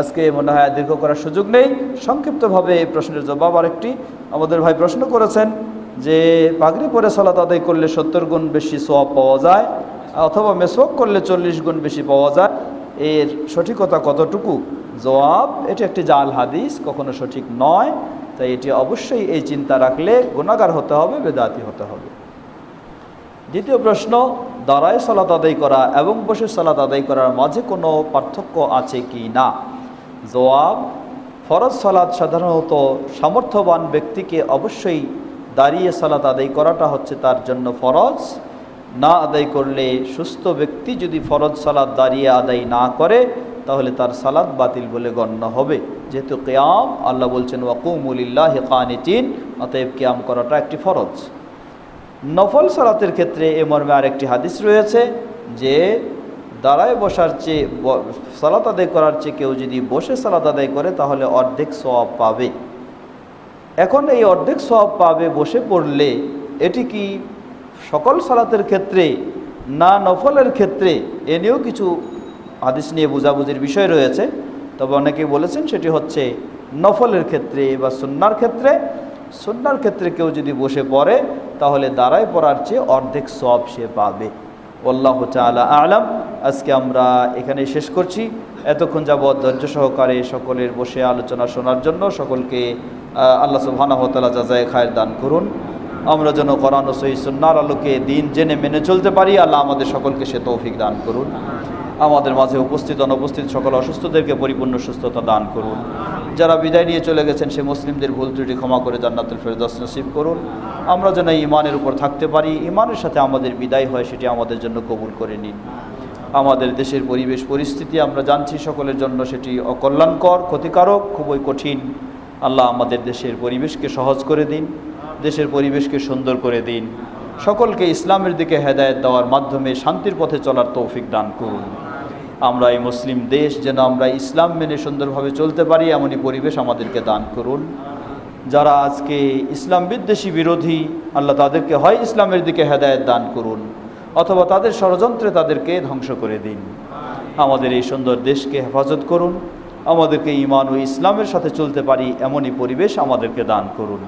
আজকে মনে হয় দীর্ঘ করার সুযোগ নেই, সংক্ষিপ্তভাবে এই প্রশ্নের জবাব আরেকটি। আমাদের ভাই প্রশ্ন করেছেন যে পাগড়ি পরে সালাত আদায় করলে 70 গুণ বেশি সওয়াব পাওয়া যায়, অথবা মেসওয়াক করলে 40 গুণ বেশি পাওয়া যায়, এর সঠিকতা কতটুকু? জবাব, এটি একটি জাল হাদিস, কখনো সঠিক নয়। তাই এটি অবশ্যই এই চিন্তা রাখলে গুনাহগার হতে হবে, বেদাতি হতে হবে। দ্বিতীয় প্রশ্ন, দাঁড়ায় সালাত আদায় করা এবং বসে সালাত আদায় করার মাঝে কোনো পার্থক্য আছে কি না? জবাব, ফরজ সালাত সাধারণত সামর্থ্যবান ব্যক্তিকে অবশ্যই দাঁড়িয়ে সালাত আদায় করাটা হচ্ছে তার জন্য ফরজ। না আদায় করলে, সুস্থ ব্যক্তি যদি ফরজ সালাত দাঁড়িয়ে আদায় না করে তাহলে তার সালাত বাতিল বলে গণ্য হবে। যেহেতু কিয়াম, আল্লাহ বলছেন ওয়াকুমু লিল্লাহি কানিতিন, অতএব কিয়াম করাটা একটি ফরজ। নফল সালাতের ক্ষেত্রে এ মর্মে আরেকটি হাদিস রয়েছে যে দাঁড়ায় বসার চেয়ে সালাত আদায় করার চেয়ে কেউ যদি বসে সালাত আদায় করে তাহলে অর্ধেক সওয়াব পাবে। এখন এই অর্ধেক সওয়াব পাবে বসে পড়লে, এটি কি সকল সালাতের ক্ষেত্রে না নফলের ক্ষেত্রে? এ নিয়েও কিছু হাদিস নিয়ে বোঝাবুঝির বিষয় রয়েছে। তবে অনেকেই বলেছেন সেটি হচ্ছে নফলের ক্ষেত্রে বা সুন্নার ক্ষেত্রে। সুন্নার ক্ষেত্রে কেউ যদি বসে পড়ে তাহলে দাঁড়ায় পড়ার চেয়ে অর্ধেক সওয়াব সে পাবে। আল্লাহু তাআলা আ'লাম। আজকে আমরা এখানে শেষ করছি। এতক্ষণ যাবৎ ধৈর্য সহকারে সকলের বসে আলোচনা শোনার জন্য সকলকে আল্লাহ সুবহানাহু ওয়া তাআলা জাযায়ে খায়ের দান করুন। আমরা যেন কোরআন ও সহিহ সুন্নাহর আলোকে দিন জেনে মেনে চলতে পারি, আল্লাহ আমাদের সকলকে সে তৌফিক দান করুন। আমাদের মাঝে উপস্থিত অনুপস্থিত সকল অসুস্থদেরকে পরিপূর্ণ সুস্থতা দান করুন। যারা বিদায় নিয়ে চলে গেছেন সে মুসলিমদের ভুল ত্রুটি ক্ষমা করে জান্নাতুল ফেরদৌস নসিব করুন। আমরা যেন ঈমানের উপর থাকতে পারি, ঈমানের সাথে আমাদের বিদায় হয় সেটি আমাদের জন্য কবুল করে নিন। আমাদের দেশের পরিবেশ পরিস্থিতি আমরা জানছি সকলের জন্য সেটি অকল্যাণকর, ক্ষতিকারক, খুবই কঠিন। আল্লাহ আমাদের দেশের পরিবেশকে সহজ করে দিন, দেশের পরিবেশকে সুন্দর করে দিন। সকলকে ইসলামের দিকে হেদায়েত দেওয়ার মাধ্যমে শান্তির পথে চলার তৌফিক দান করুন। আমরা এই মুসলিম দেশ যেন আমরা ইসলাম মেনে সুন্দরভাবে চলতে পারি এমনই পরিবেশ আমাদেরকে দান করুন। যারা আজকে ইসলাম বিদ্বেষী বিরোধী, আল্লাহ তাদেরকে হয় ইসলামের দিকে হেদায়েত দান করুন অথবা তাদের ষড়যন্ত্রে তাদেরকে ধ্বংস করে দিন। আমাদের এই সুন্দর দেশকে হেফাজত করুন, আমাদেরকে ঈমান ও ইসলামের সাথে চলতে পারি এমনই পরিবেশ আমাদেরকে দান করুন।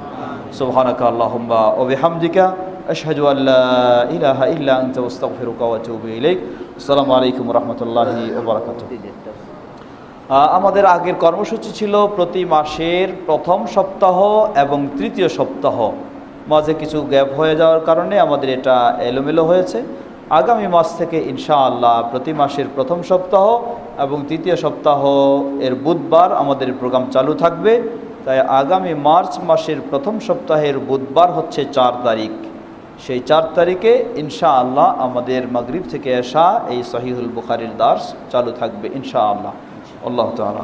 সুবহানাকা আল্লাহুম্মা ওয়া বিহামদিকা আশহাদু আল্লা ইলাহা ইল্লা আনতা আস্তাগফিরুকা ওয়া আতুবু ইলাইক। আসসালামু আলাইকুম ওয়া রাহমাতুল্লাহি ওয়া বারাকাতুহু। আমাদের আগের কর্মসূচি ছিল প্রতি মাসের প্রথম সপ্তাহ এবং তৃতীয় সপ্তাহ। মাঝে কিছু গ্যাপ হয়ে যাওয়ার কারণে আমাদের এটা এলোমেলো হয়েছে। আগামী মাস থেকে ইনশাআল্লাহ প্রতি মাসের প্রথম সপ্তাহ এবং তৃতীয় সপ্তাহ এর বুধবার আমাদের প্রোগ্রাম চালু থাকবে। তাই আগামী মার্চ মাসের প্রথম সপ্তাহের বুধবার হচ্ছে 4 তারিখ। সেই 4 তারিখে ইনশাআল্লাহ আমাদের মাগরিব থেকে এশা এই সহিহুল বুখারীর দার্স চালু থাকবে ইনশাআল্লাহ। আল্লাহ তাআলা।